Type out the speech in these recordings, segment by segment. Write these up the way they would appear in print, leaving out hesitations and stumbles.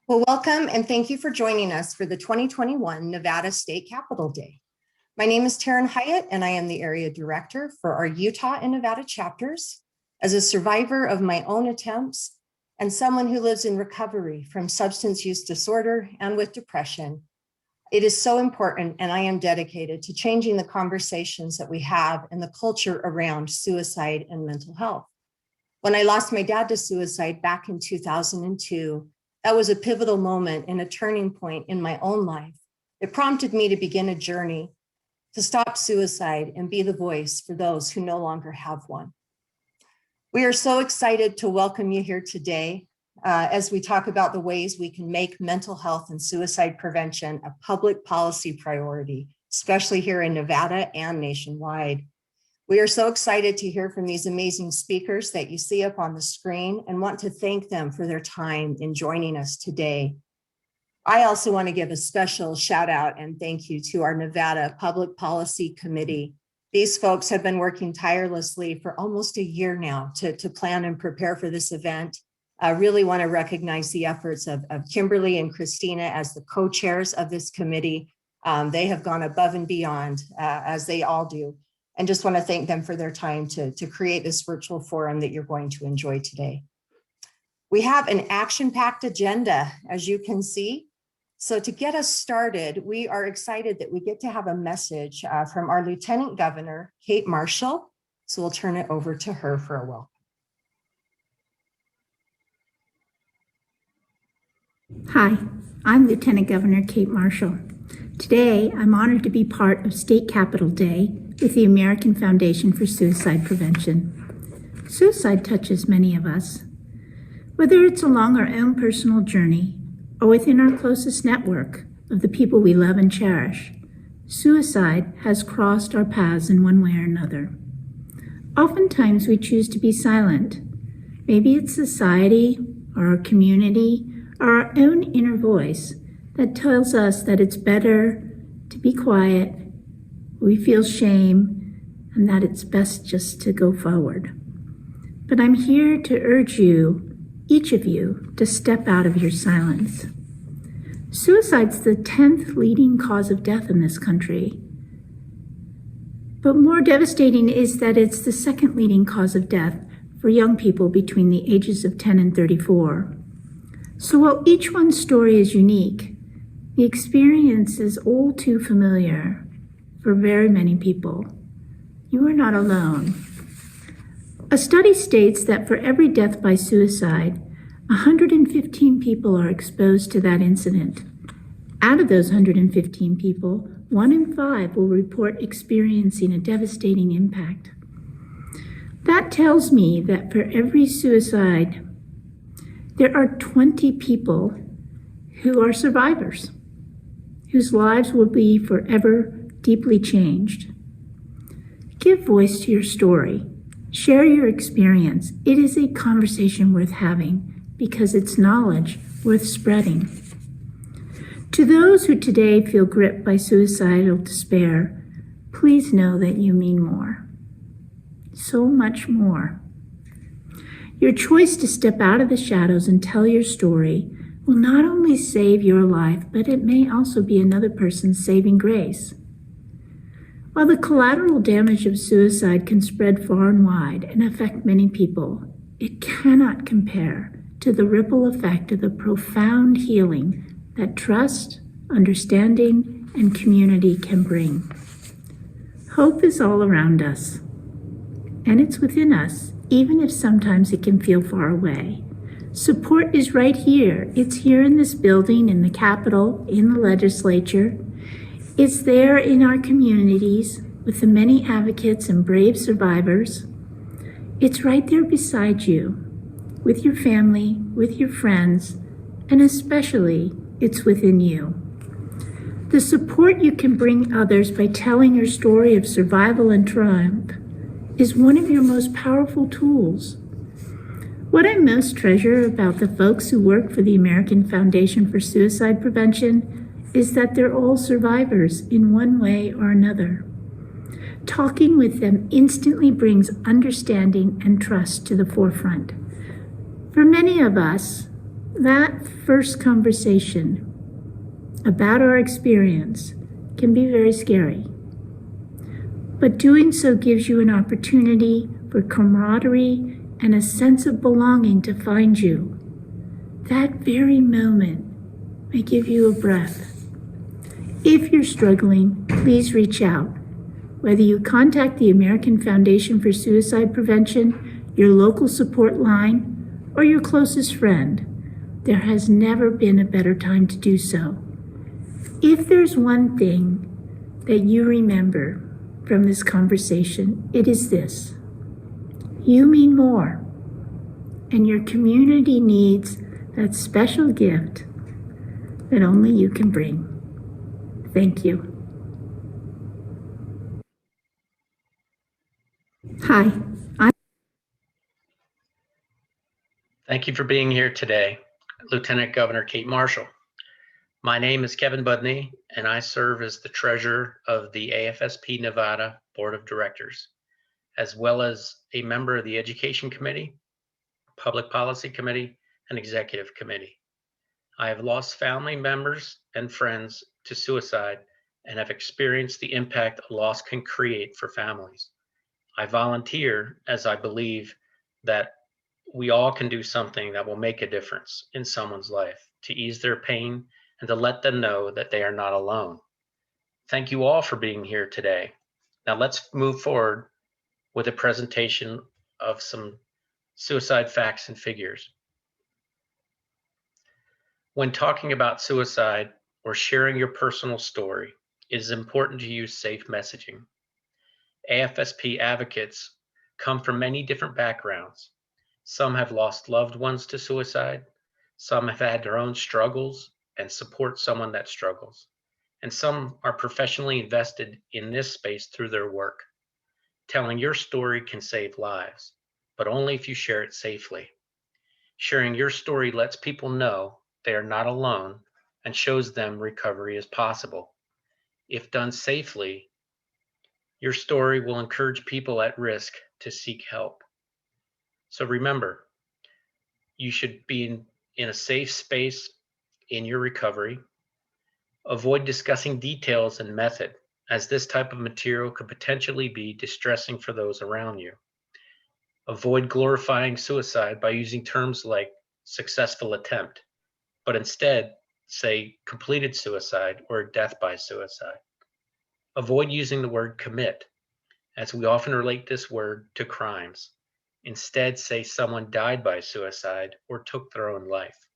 Well, welcome and thank you for joining us for the 2021 Nevada State Capitol Day. My name is Taryn Hyatt and I am the Area Director for our Utah and Nevada chapters. As a survivor of my own attempts and someone who lives in recovery from substance use disorder and with depression, it is so important and I am dedicated to changing the conversations that we have and the culture around suicide and mental health. When I lost my dad to suicide back in 2002, that was a pivotal moment and a turning point in my own life. It prompted me to begin a journey to stop suicide and be the voice for those who no longer have one. We are so excited to welcome you here today as we talk about the ways we can make mental health and suicide prevention a public policy priority, especially here in Nevada and nationwide. We are so excited to hear from these amazing speakers that you see up on the screen and want to thank them for their time in joining us today. I also want to give a special shout out and thank you to our Nevada Public Policy Committee. These folks have been working tirelessly for almost a year now to plan and prepare for this event. I really want to recognize the efforts of Kimberly and Christina as the co-chairs of this committee. They have gone above and beyond as they all do. And just want to thank them for their time to create this virtual forum that you're going to enjoy today. We have an action-packed agenda, as you can see. So to get us started, we are excited that we get to have a message from our Lieutenant Governor, Kate Marshall. So we'll turn it over to her for a welcome. Hi, I'm Lieutenant Governor Kate Marshall. Today, I'm honored to be part of State Capitol Day with the American Foundation for Suicide Prevention. Suicide touches many of us. Whether it's along our own personal journey or within our closest network of the people we love and cherish, suicide has crossed our paths in one way or another. Oftentimes, we choose to be silent. Maybe it's society or our community or our own inner voice that tells us that it's better to be quiet, we feel shame, and that it's best just to go forward. But I'm here to urge you, each of you, to step out of your silence. Suicide's the 10th leading cause of death in this country. But more devastating is that it's the second leading cause of death for young people between the ages of 10 and 34. So while each one's story is unique, the experience is all too familiar for very many people. You are not alone. A study states that for every death by suicide, 115 people are exposed to that incident. Out of those 115 people, 1 in 5 will report experiencing a devastating impact. That tells me that for every suicide, there are 20 people who are survivors, whose lives will be forever deeply changed. Give voice to your story. Share your experience. It is a conversation worth having because it's knowledge worth spreading. To those who today feel gripped by suicidal despair, please know that you mean more. So much more. Your choice to step out of the shadows and tell your story will not only save your life, but it may also be another person's saving grace. While the collateral damage of suicide can spread far and wide and affect many people, it cannot compare to the ripple effect of the profound healing that trust, understanding, and community can bring. Hope is all around us, and it's within us, even if sometimes it can feel far away. Support is right here. It's here in this building, in the Capitol, in the Legislature. It's there in our communities with the many advocates and brave survivors. It's right there beside you, with your family, with your friends, and especially it's within you. The support you can bring others by telling your story of survival and triumph is one of your most powerful tools. What I most treasure about the folks who work for the American Foundation for Suicide Prevention is that they're all survivors in one way or another. Talking with them instantly brings understanding and trust to the forefront. For many of us, That first conversation about our experience can be very scary, but doing so gives you an opportunity for camaraderie and a sense of belonging to find you. That very moment may give you a breath. If you're struggling, please reach out. Whether you contact the American Foundation for Suicide Prevention, your local support line, or your closest friend, there has never been a better time to do so. If there's one thing that you remember from this conversation, it is this: you mean more, and your community needs that special gift that only you can bring. Thank you. Hi, Thank you for being here today, Lieutenant Governor Kate Marshall. My name is Kevin Budney, and I serve as the treasurer of the AFSP Nevada Board of Directors, as well as a member of the Education Committee, Public Policy Committee, and Executive Committee. I have lost family members and friends to suicide and have experienced the impact a loss can create for families. I volunteer as I believe that we all can do something that will make a difference in someone's life to ease their pain and to let them know that they are not alone. Thank you all for being here today. Now let's move forward with a presentation of some suicide facts and figures. When talking about suicide or sharing your personal story, it is important to use safe messaging. AFSP advocates come from many different backgrounds. Some have lost loved ones to suicide. Some have had their own struggles and support someone that struggles. And some are professionally invested in this space through their work. Telling your story can save lives, but only if you share it safely. Sharing your story lets people know they are not alone and shows them recovery is possible. If done safely, your story will encourage people at risk to seek help. So remember, you should be in a safe space in your recovery. Avoid discussing details and method, as this type of material could potentially be distressing for those around you. Avoid glorifying suicide by using terms like successful attempt, but instead say completed suicide or death by suicide. Avoid using the word commit, as we often relate this word to crimes. Instead, say someone died by suicide or took their own life.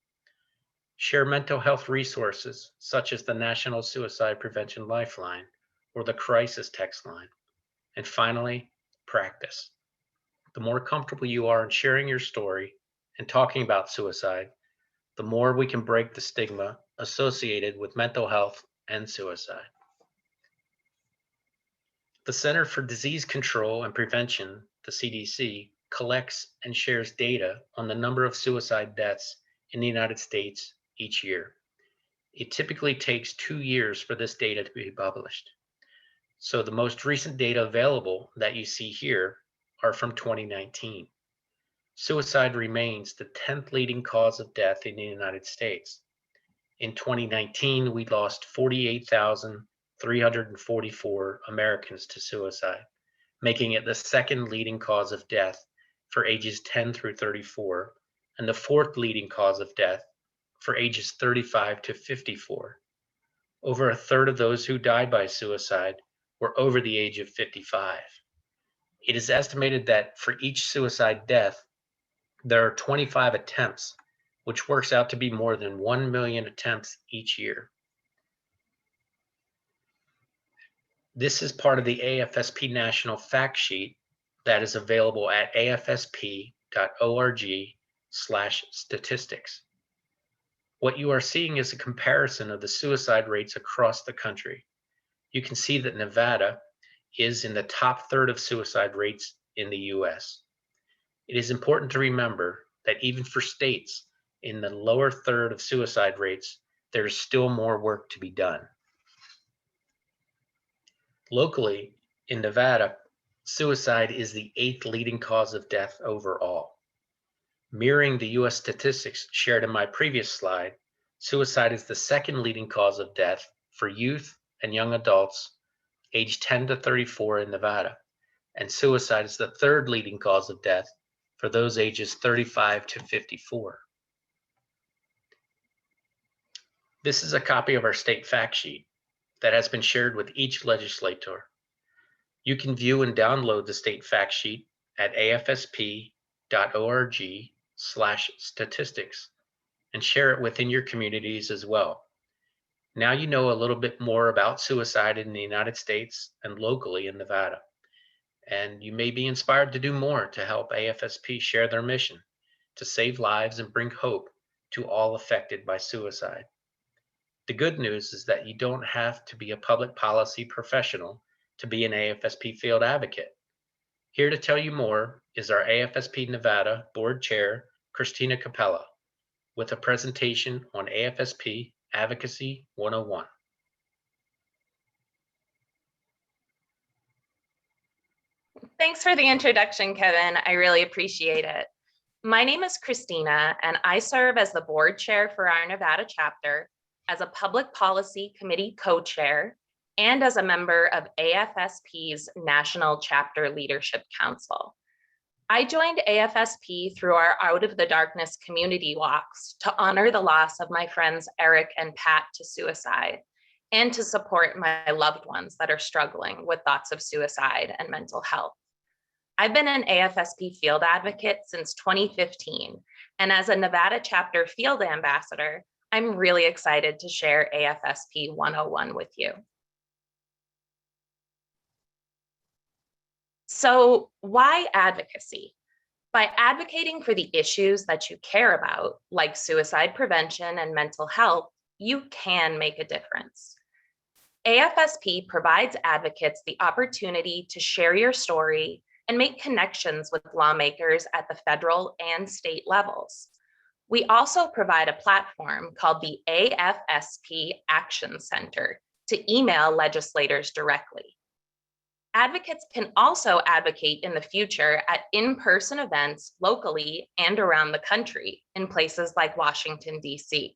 Share mental health resources such as the National Suicide Prevention Lifeline or the Crisis Text Line. And finally, practice. The more comfortable you are in sharing your story and talking about suicide, the more we can break the stigma associated with mental health and suicide. The Center for Disease Control and Prevention, the CDC, collects and shares data on the number of suicide deaths in the United States each year. It typically takes 2 years for this data to be published. So the most recent data available that you see here are from 2019. Suicide remains the 10th leading cause of death in the United States. In 2019, we lost 48,344 Americans to suicide, making it the second leading cause of death for ages 10 through 34, and the fourth leading cause of death for ages 35 to 54. Over a third of those who died by suicide were over the age of 55. It is estimated that for each suicide death, there are 25 attempts, which works out to be more than 1 million attempts each year. This is part of the AFSP National Fact Sheet that is available at afsp.org/statistics. What you are seeing is a comparison of the suicide rates across the country. You can see that Nevada is in the top third of suicide rates in the US. It is important to remember that even for states in the lower third of suicide rates, there is still more work to be done. Locally, in Nevada, suicide is the 8th leading cause of death overall. Mirroring the US statistics shared in my previous slide, suicide is the second leading cause of death for youth and young adults aged 10 to 34 in Nevada, and suicide is the third leading cause of death for those ages 35 to 54. This is a copy of our state fact sheet that has been shared with each legislator. You can view and download the state fact sheet at afsp.org/statistics and share it within your communities as well. Now you know a little bit more about suicide in the United States and locally in Nevada. And you may be inspired to do more to help AFSP share their mission to save lives and bring hope to all affected by suicide. The good news is that you don't have to be a public policy professional to be an AFSP field advocate. Here to tell you more is our AFSP Nevada Board Chair, Christina Capela, with a presentation on AFSP Advocacy 101. Thanks for the introduction, Kevin. I really appreciate it. My name is Christina, and I serve as the board chair for our Nevada chapter, as a public policy committee co-chair, and as a member of AFSP's National Chapter Leadership Council. I joined AFSP through our Out of the Darkness community walks to honor the loss of my friends Eric and Pat to suicide, and to support my loved ones that are struggling with thoughts of suicide and mental health. I've been an AFSP field advocate since 2015, and as a Nevada chapter field ambassador, I'm really excited to share AFSP 101 with you. So why advocacy? By advocating for the issues that you care about, like suicide prevention and mental health, you can make a difference. AFSP provides advocates the opportunity to share your story and make connections with lawmakers at the federal and state levels. We also provide a platform called the AFSP Action Center to email legislators directly. Advocates can also advocate in the future at in-person events locally and around the country in places like Washington, D.C.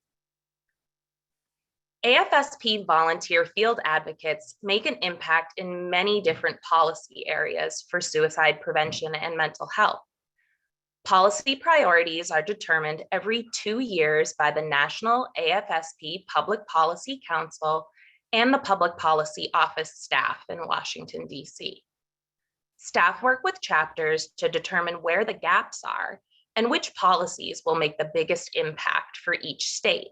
AFSP volunteer field advocates make an impact in many different policy areas for suicide prevention and mental health. Policy priorities are determined every 2 years by the National AFSP Public Policy Council and the Public Policy Office staff in Washington, D.C. Staff work with chapters to determine where the gaps are and which policies will make the biggest impact for each state.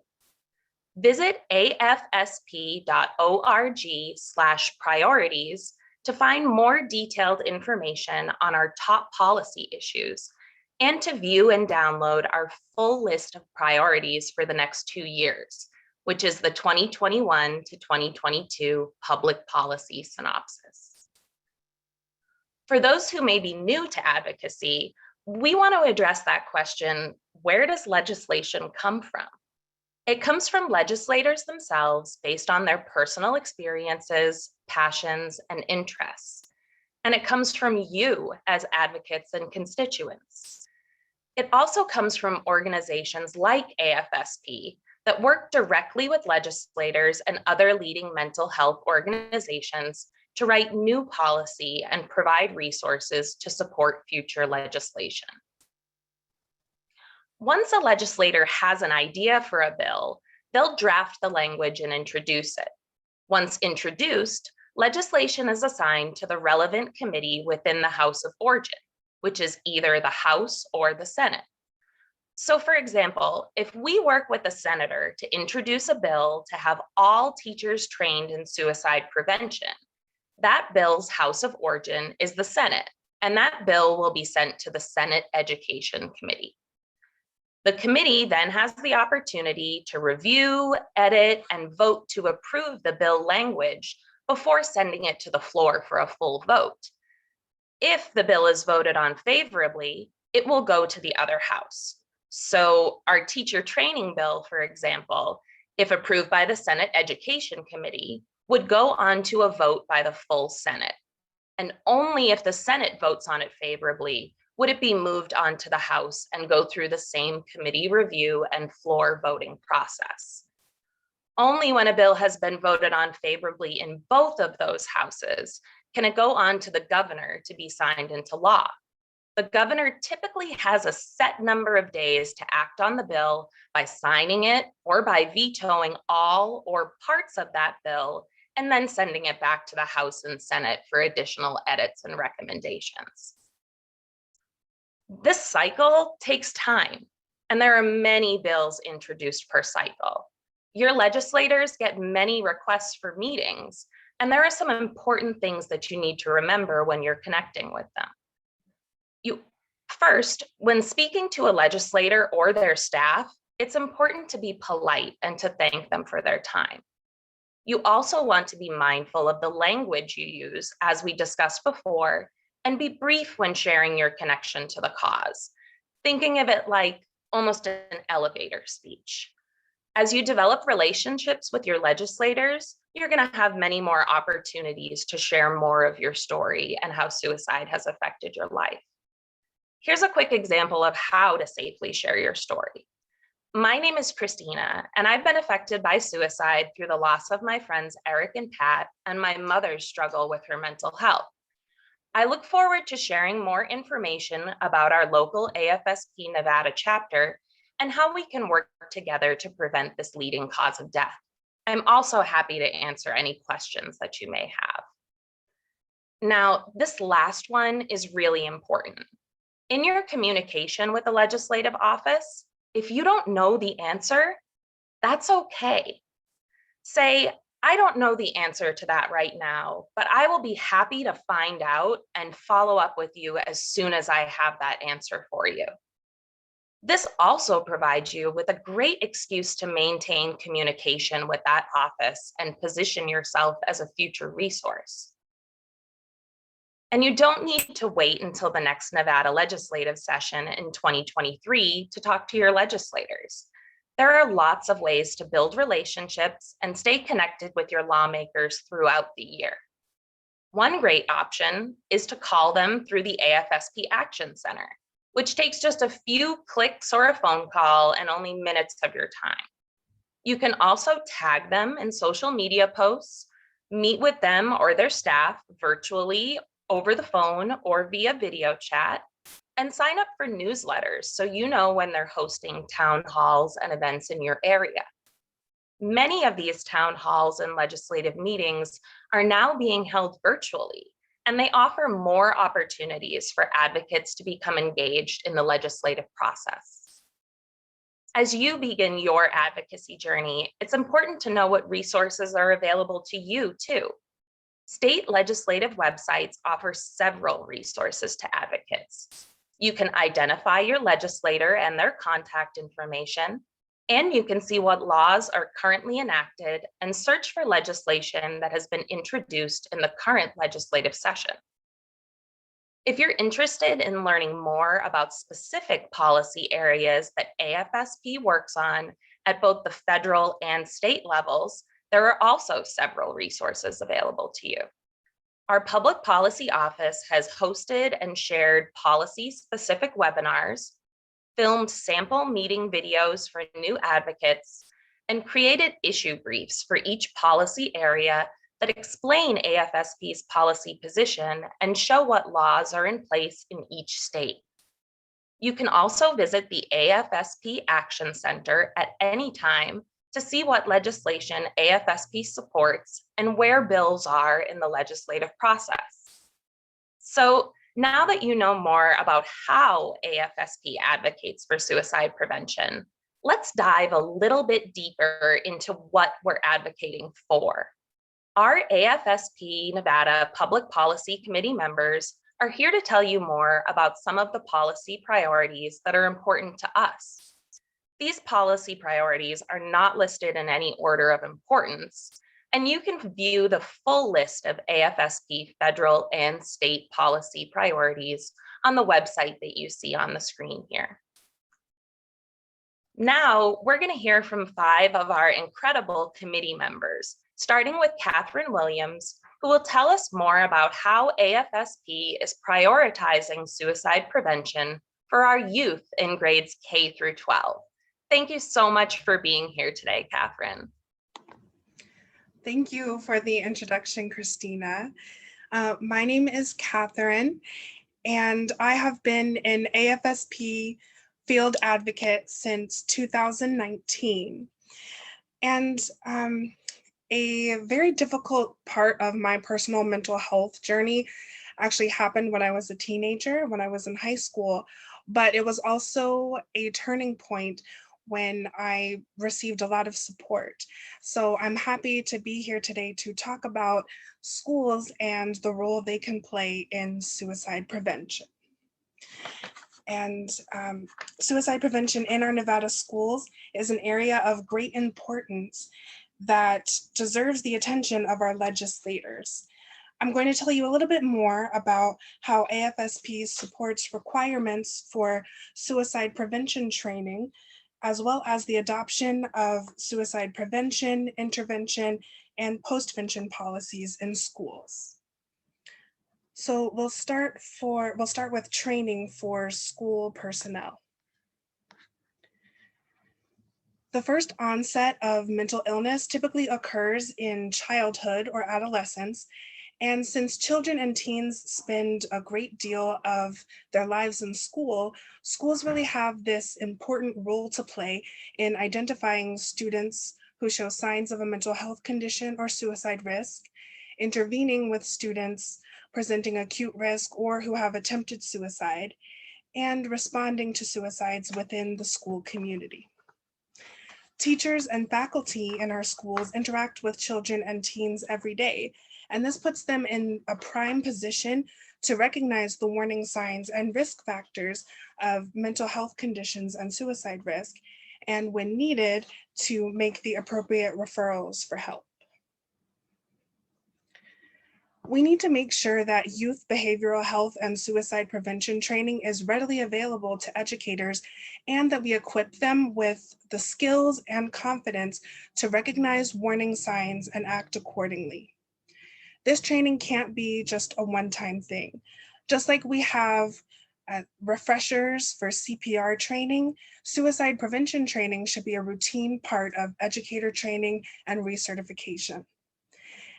Visit afsp.org/priorities to find more detailed information on our top policy issues and to view and download our full list of priorities for the next 2 years, which is the 2021 to 2022 Public Policy Synopsis. For those who may be new to advocacy, we want to address that question: where does legislation come from? It comes from legislators themselves based on their personal experiences, passions, and interests. And it comes from you as advocates and constituents. It also comes from organizations like AFSP that work directly with legislators and other leading mental health organizations to write new policy and provide resources to support future legislation. Once a legislator has an idea for a bill, they'll draft the language and introduce it. Once introduced, legislation is assigned to the relevant committee within the House of Origin, which is either the House or the Senate. So for example, if we work with a senator to introduce a bill to have all teachers trained in suicide prevention, that bill's House of Origin is the Senate, and that bill will be sent to the Senate Education Committee. The committee then has the opportunity to review, edit, and vote to approve the bill language before sending it to the floor for a full vote. If the bill is voted on favorably, it will go to the other house. So our teacher training bill, for example, if approved by the Senate Education Committee, would go on to a vote by the full Senate. And only if the Senate votes on it favorably would it be moved on to the House and go through the same committee review and floor voting process? Only when a bill has been voted on favorably in both of those houses can it go on to the governor to be signed into law. The governor typically has a set number of days to act on the bill by signing it or by vetoing all or parts of that bill and then sending it back to the House and Senate for additional edits and recommendations. This cycle takes time, and there are many bills introduced per cycle. Your legislators get many requests for meetings, and there are some important things that you need to remember when you're connecting with them. First, when speaking to a legislator or their staff, it's important to be polite and to thank them for their time. You also want to be mindful of the language you use, as we discussed before, and be brief when sharing your connection to the cause, thinking of it like almost an elevator speech. As you develop relationships with your legislators, you're going to have many more opportunities to share more of your story and how suicide has affected your life. Here's a quick example of how to safely share your story. My name is Christina, and I've been affected by suicide through the loss of my friends Eric and Pat and my mother's struggle with her mental health. I look forward to sharing more information about our local AFSP Nevada chapter and how we can work together to prevent this leading cause of death. I'm also happy to answer any questions that you may have. Now, this last one is really important. In your communication with the legislative office, if you don't know the answer, that's okay. Say, I don't know the answer to that right now, but I will be happy to find out and follow up with you as soon as I have that answer for you. This also provides you with a great excuse to maintain communication with that office and position yourself as a future resource. And you don't need to wait until the next Nevada legislative session in 2023 to talk to your legislators. There are lots of ways to build relationships and stay connected with your lawmakers throughout the year. One great option is to call them through the AFSP Action Center, which takes just a few clicks or a phone call and only minutes of your time. You can also tag them in social media posts, meet with them or their staff virtually, over the phone, or via video chat, and sign up for newsletters so you know when they're hosting town halls and events in your area. Many of these town halls and legislative meetings are now being held virtually, and they offer more opportunities for advocates to become engaged in the legislative process. As you begin your advocacy journey, it's important to know what resources are available to you too. State legislative websites offer several resources to advocates. You can identify your legislator and their contact information, and you can see what laws are currently enacted and search for legislation that has been introduced in the current legislative session. If you're interested in learning more about specific policy areas that AFSP works on at both the federal and state levels, there are also several resources available to you. Our Public Policy Office has hosted and shared policy-specific webinars, filmed sample meeting videos for new advocates, and created issue briefs for each policy area that explain AFSP's policy position and show what laws are in place in each state. You can also visit the AFSP Action Center at any time to see what legislation AFSP supports and where bills are in the legislative process. So now that you know more about how AFSP advocates for suicide prevention, let's dive a little bit deeper into what we're advocating for. Our AFSP Nevada Public Policy Committee members are here to tell you more about some of the policy priorities that are important to us. These policy priorities are not listed in any order of importance, and you can view the full list of AFSP federal and state policy priorities on the website that you see on the screen here. Now, we're going to hear from 5 of our incredible committee members, starting with Catherine Williams, who will tell us more about how AFSP is prioritizing suicide prevention for our youth in grades K through 12. Thank you so much for being here today, Catherine. Thank you for the introduction, Christina. My name is Catherine, and I have been an AFSP field advocate since 2019. And a very difficult part of my personal mental health journey actually happened when I was a teenager, when I was in high school, but it was also a turning point when I received a lot of support. So I'm happy to be here today to talk about schools and the role they can play in suicide prevention. And suicide prevention in our Nevada schools is an area of great importance that deserves the attention of our legislators. I'm going to tell you a little bit more about how AFSP supports requirements for suicide prevention training, as well as the adoption of suicide prevention, intervention, and postvention policies in schools. So we'll start with training for school personnel. The first onset of mental illness typically occurs in childhood or adolescence. And since children and teens spend a great deal of their lives in school, schools really have this important role to play in identifying students who show signs of a mental health condition or suicide risk, intervening with students presenting acute risk or who have attempted suicide, and responding to suicides within the school community. Teachers and faculty in our schools interact with children and teens every day, and this puts them in a prime position to recognize the warning signs and risk factors of mental health conditions and suicide risk, and when needed, to make the appropriate referrals for help. We need to make sure that youth behavioral health and suicide prevention training is readily available to educators, and that we equip them with the skills and confidence to recognize warning signs and act accordingly. This training can't be just a one-time thing. Just like we have refreshers for CPR training, suicide prevention training should be a routine part of educator training and recertification.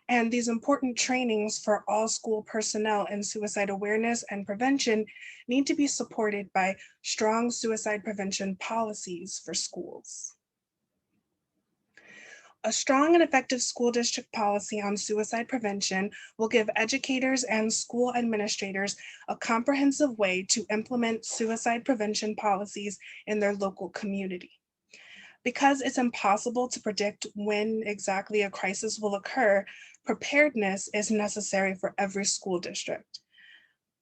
And these important trainings for all school personnel in suicide awareness and prevention need to be supported by strong suicide prevention policies for schools. A strong and effective school district policy on suicide prevention will give educators and school administrators a comprehensive way to implement suicide prevention policies in their local community. Because it's impossible to predict when exactly a crisis will occur, preparedness is necessary for every school district.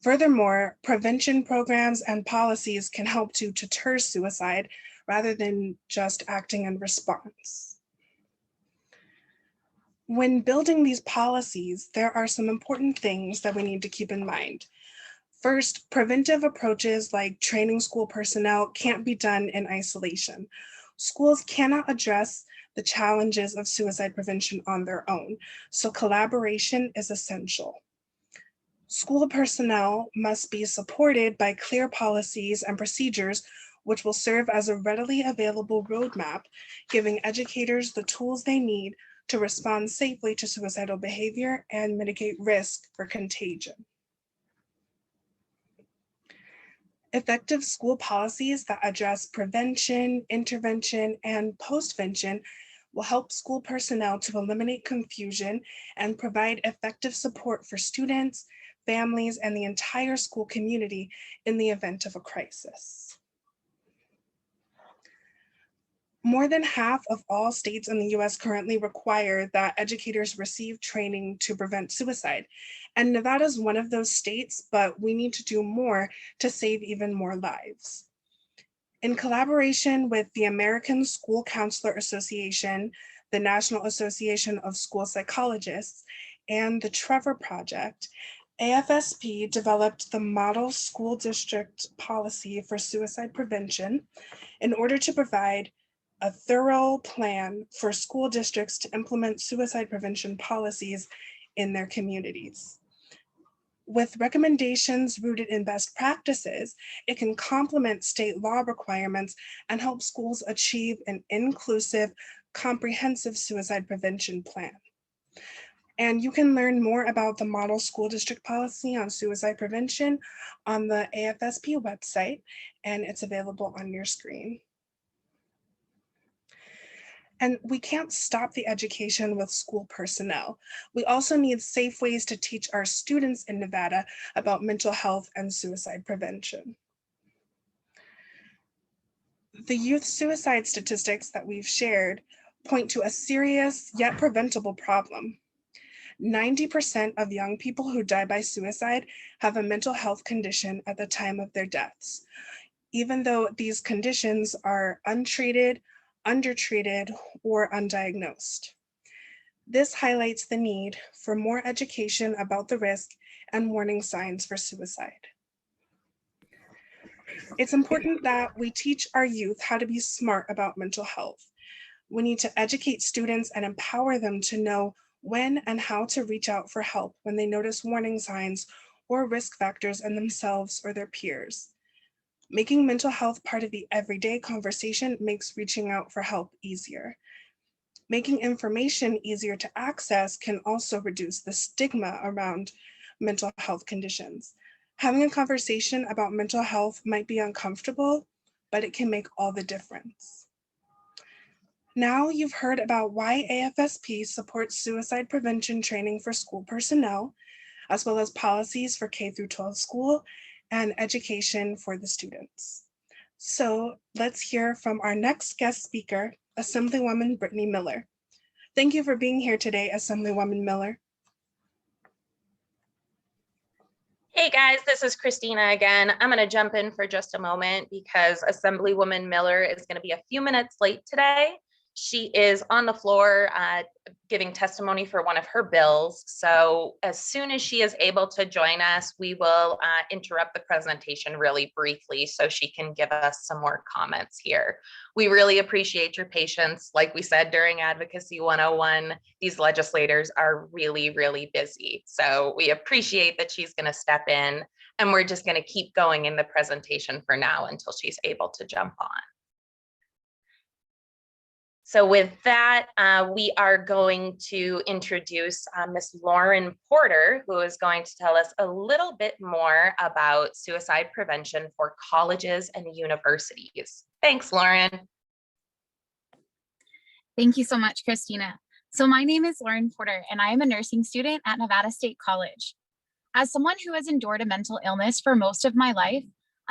Furthermore, prevention programs and policies can help to deter suicide rather than just acting in response. When building these policies, there are some important things that we need to keep in mind. First, preventive approaches like training school personnel can't be done in isolation. Schools cannot address the challenges of suicide prevention on their own, so collaboration is essential. School personnel must be supported by clear policies and procedures which will serve as a readily available roadmap, giving educators the tools they need to respond safely to suicidal behavior and mitigate risk for contagion. Effective school policies that address prevention, intervention, and postvention will help school personnel to eliminate confusion and provide effective support for students, families, and the entire school community in the event of a crisis. More than half of all states in the US currently require that educators receive training to prevent suicide. And Nevada is one of those states, but we need to do more to save even more lives. In collaboration with the American School Counselor Association, the National Association of School Psychologists, and the Trevor Project, AFSP developed the Model School District Policy for Suicide Prevention in order to provide a thorough plan for school districts to implement suicide prevention policies in their communities. With recommendations rooted in best practices, it can complement state law requirements and help schools achieve an inclusive, comprehensive suicide prevention plan. And you can learn more about the Model School District Policy on Suicide Prevention on the AFSP website, and it's available on your screen. And we can't stop the education with school personnel. We also need safe ways to teach our students in Nevada about mental health and suicide prevention. The youth suicide statistics that we've shared point to a serious yet preventable problem. 90% of young people who die by suicide have a mental health condition at the time of their deaths, even though these conditions are untreated, undertreated, or undiagnosed. This highlights the need for more education about the risk and warning signs for suicide. It's important that we teach our youth how to be smart about mental health. We need to educate students and empower them to know when and how to reach out for help when they notice warning signs or risk factors in themselves or their peers. Making mental health part of the everyday conversation makes reaching out for help easier. Making information easier to access can also reduce the stigma around mental health conditions. Having a conversation about mental health might be uncomfortable, but it can make all the difference. Now you've heard about why AFSP supports suicide prevention training for school personnel, as well as policies for K-12 school and education for the students. So let's hear from our next guest speaker, Assemblywoman Brittany Miller. Thank you for being here today, Assemblywoman Miller. Hey guys, this is Christina again. I'm going to jump in for just a moment because Assemblywoman Miller is going to be a few minutes late today. She is on the floor giving testimony for one of her bills. So as soon as she is able to join us, we will interrupt the presentation really briefly so she can give us some more comments here. We really appreciate your patience. Like we said during Advocacy 101, these legislators are really, really busy. So we appreciate that she's going to step in, and we're just going to keep going in the presentation for now until she's able to jump on. So with that, we are going to introduce Ms. Lauren Porter, who is going to tell us a little bit more about suicide prevention for colleges and universities. Thanks, Lauren. Thank you so much, Christina. So my name is Lauren Porter, and I am a nursing student at Nevada State College. As someone who has endured a mental illness for most of my life,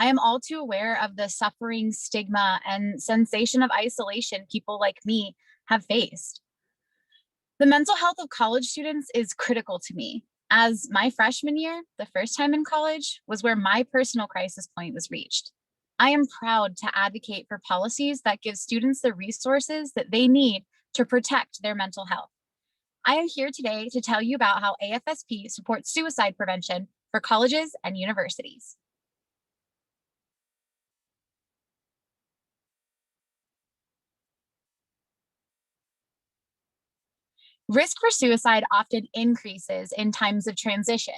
I am all too aware of the suffering, stigma, and sensation of isolation people like me have faced. The mental health of college students is critical to me, as my freshman year, the first time in college, was where my personal crisis point was reached. I am proud to advocate for policies that give students the resources that they need to protect their mental health. I am here today to tell you about how AFSP supports suicide prevention for colleges and universities. Risk for suicide often increases in times of transition,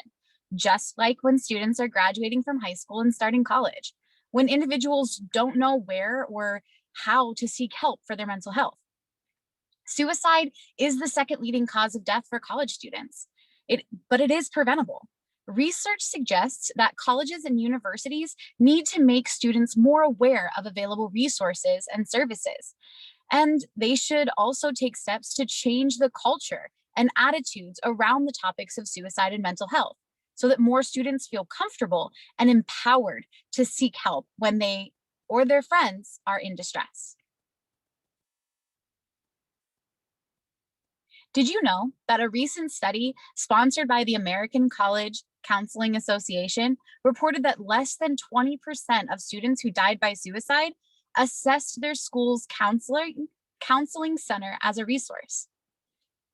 just like when students are graduating from high school and starting college, when individuals don't know where or how to seek help for their mental health. Suicide is the second leading cause of death for college students, but it is preventable. Research suggests that colleges and universities need to make students more aware of available resources and services. And they should also take steps to change the culture and attitudes around the topics of suicide and mental health so that more students feel comfortable and empowered to seek help when they or their friends are in distress. Did you know that a recent study sponsored by the American College Counseling Association reported that less than 20% of students who died by suicide assessed their school's counseling center as a resource?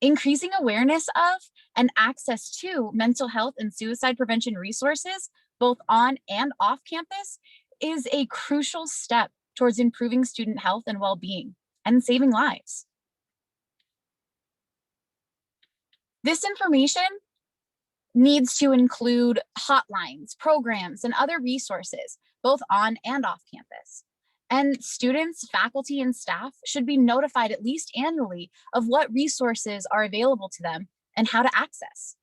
Increasing awareness of and access to mental health and suicide prevention resources, both on and off campus, is a crucial step towards improving student health and well-being and saving lives. This information needs to include hotlines, programs, and other resources, both on and off campus. And students, faculty, and staff should be notified at least annually of what resources are available to them and how to access.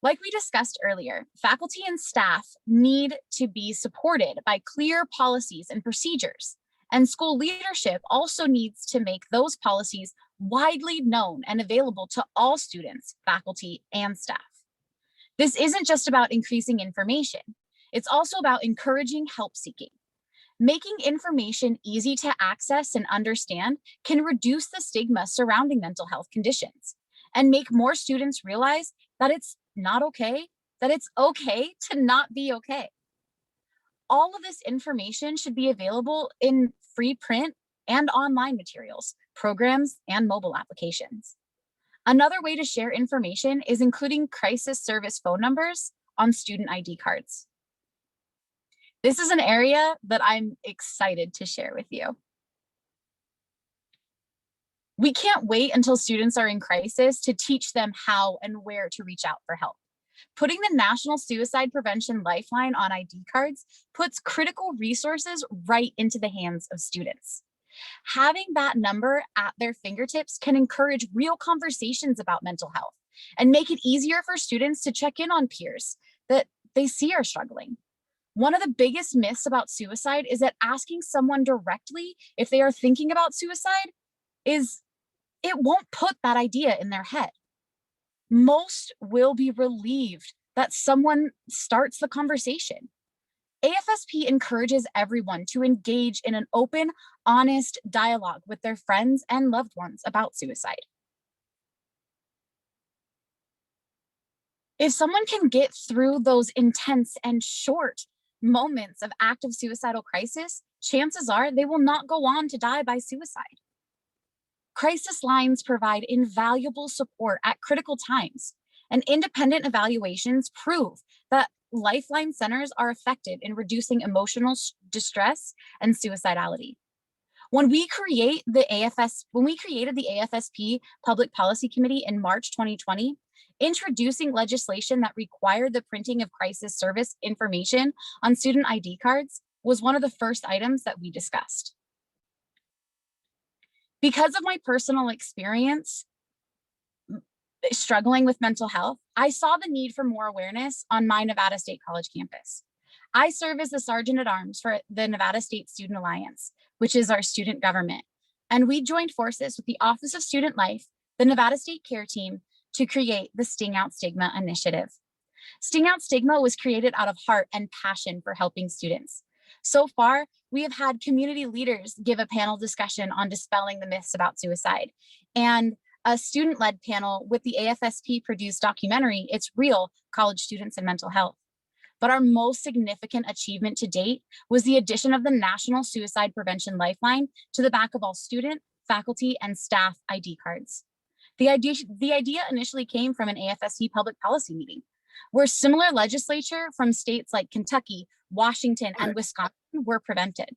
Like we discussed earlier, faculty and staff need to be supported by clear policies and procedures. And school leadership also needs to make those policies widely known and available to all students, faculty, and staff. This isn't just about increasing information. It's also about encouraging help seeking. Making information easy to access and understand can reduce the stigma surrounding mental health conditions and make more students realize that it's not okay, that it's okay to not be okay. All of this information should be available in free print and online materials, programs, and mobile applications. Another way to share information is including crisis service phone numbers on student ID cards. This is an area that I'm excited to share with you. We can't wait until students are in crisis to teach them how and where to reach out for help. Putting the National Suicide Prevention Lifeline on ID cards puts critical resources right into the hands of students. Having that number at their fingertips can encourage real conversations about mental health and make it easier for students to check in on peers that they see are struggling. One of the biggest myths about suicide is that asking someone directly if they are thinking about suicide it won't put that idea in their head. Most will be relieved that someone starts the conversation. AFSP encourages everyone to engage in an open, honest dialogue with their friends and loved ones about suicide. If someone can get through those intense and short moments of active suicidal crisis, chances are they will not go on to die by suicide. Crisis lines provide invaluable support at critical times, and independent evaluations prove that Lifeline centers are effective in reducing emotional distress and suicidality. When we created the AFSP Public Policy Committee in March 2020, introducing legislation that required the printing of crisis service information on student ID cards was one of the first items that we discussed. Because of my personal experience struggling with mental health, I saw the need for more awareness on my Nevada State College campus. I serve as the Sergeant at Arms for the Nevada State Student Alliance, which is our student government. And we joined forces with the Office of Student Life, the Nevada State Care Team, to create the Sting Out Stigma initiative. Sting Out Stigma was created out of heart and passion for helping students. So far, we have had community leaders give a panel discussion on dispelling the myths about suicide, and a student-led panel with the AFSP produced documentary, It's Real, College Students and Mental Health. But our most significant achievement to date was the addition of the National Suicide Prevention Lifeline to the back of all student, faculty, and staff ID cards. The idea initially came from an AFSP public policy meeting, where similar legislature from states like Kentucky, Washington, and Wisconsin were prevented.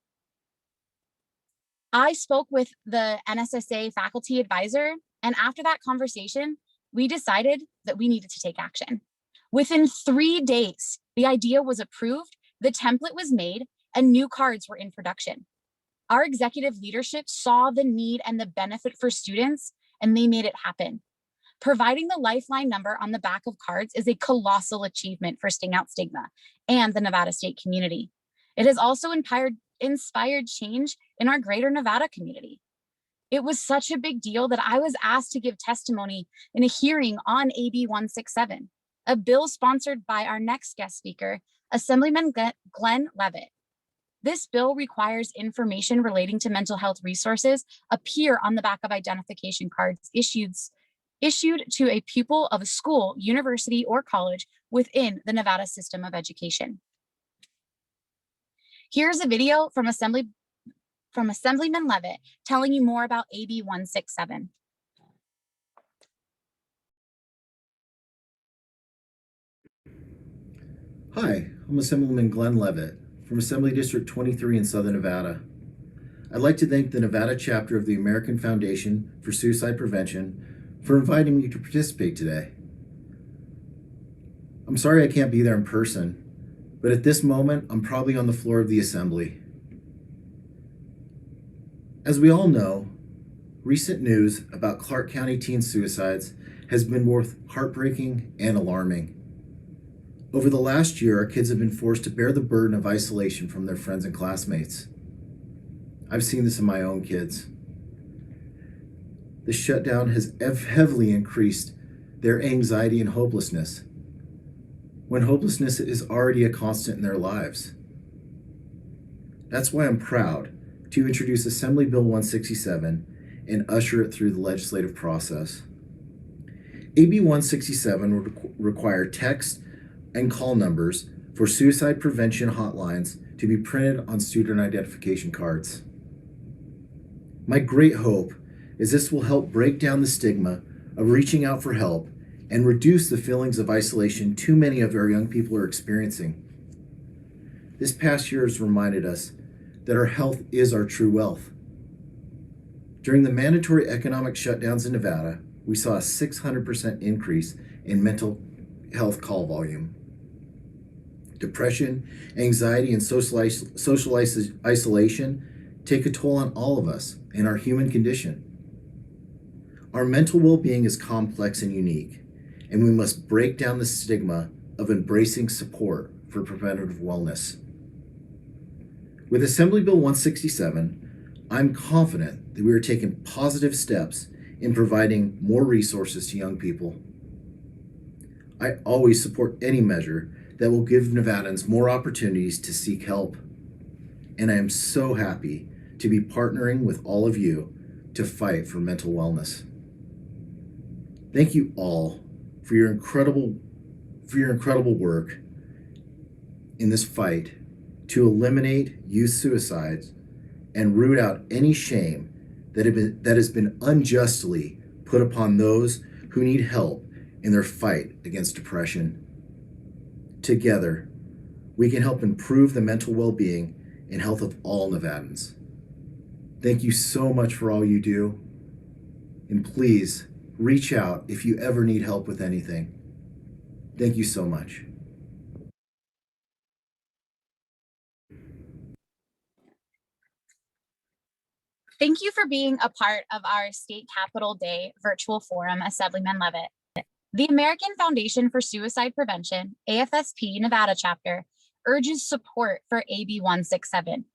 I spoke with the NSSA faculty advisor, and after that conversation, we decided that we needed to take action. Within 3 days, the idea was approved, the template was made, and new cards were in production. Our executive leadership saw the need and the benefit for students, and they made it happen. Providing the Lifeline number on the back of cards is a colossal achievement for Sting Out Stigma and the Nevada State community. It has also inspired change in our greater Nevada community. It was such a big deal that I was asked to give testimony in a hearing on AB 167, a bill sponsored by our next guest speaker, Assemblyman Glenn Levitt. This bill requires information relating to mental health resources appear on the back of identification cards issued to a pupil of a school, university, or college within the Nevada system of education. Here's a video from Assemblyman Levitt telling you more about AB 167. Hi, I'm Assemblyman Glenn Levitt from Assembly District 23 in Southern Nevada. I'd like to thank the Nevada chapter of the American Foundation for Suicide Prevention for inviting me to participate today. I'm sorry I can't be there in person, but at this moment, I'm probably on the floor of the assembly. As we all know, recent news about Clark County teen suicides has been both heartbreaking and alarming. Over the last year, our kids have been forced to bear the burden of isolation from their friends and classmates. I've seen this in my own kids. The shutdown has heavily increased their anxiety and hopelessness, when hopelessness is already a constant in their lives. That's why I'm proud to introduce Assembly Bill 167 and usher it through the legislative process. AB 167 would require text and call numbers for suicide prevention hotlines to be printed on student identification cards. My great hope is this will help break down the stigma of reaching out for help and reduce the feelings of isolation too many of our young people are experiencing. This past year has reminded us that our health is our true wealth. During the mandatory economic shutdowns in Nevada, we saw a 600% increase in mental health call volume. Depression, anxiety, and social isolation take a toll on all of us and our human condition. Our mental well-being is complex and unique, and we must break down the stigma of embracing support for preventative wellness. With Assembly Bill 167, I'm confident that we are taking positive steps in providing more resources to young people. I always support any measure that will give Nevadans more opportunities to seek help. And I am so happy to be partnering with all of you to fight for mental wellness. Thank you all for your incredible work in this fight to eliminate youth suicides and root out any shame that has been unjustly put upon those who need help in their fight against depression. Together, we can help improve the mental well-being and health of all Nevadans. Thank you so much for all you do, and please reach out if you ever need help with anything. Thank you so much. Thank you for being a part of our State Capitol Day virtual forum, Assemblyman Levitt. The American Foundation for Suicide Prevention, AFSP Nevada chapter, urges support for AB 167.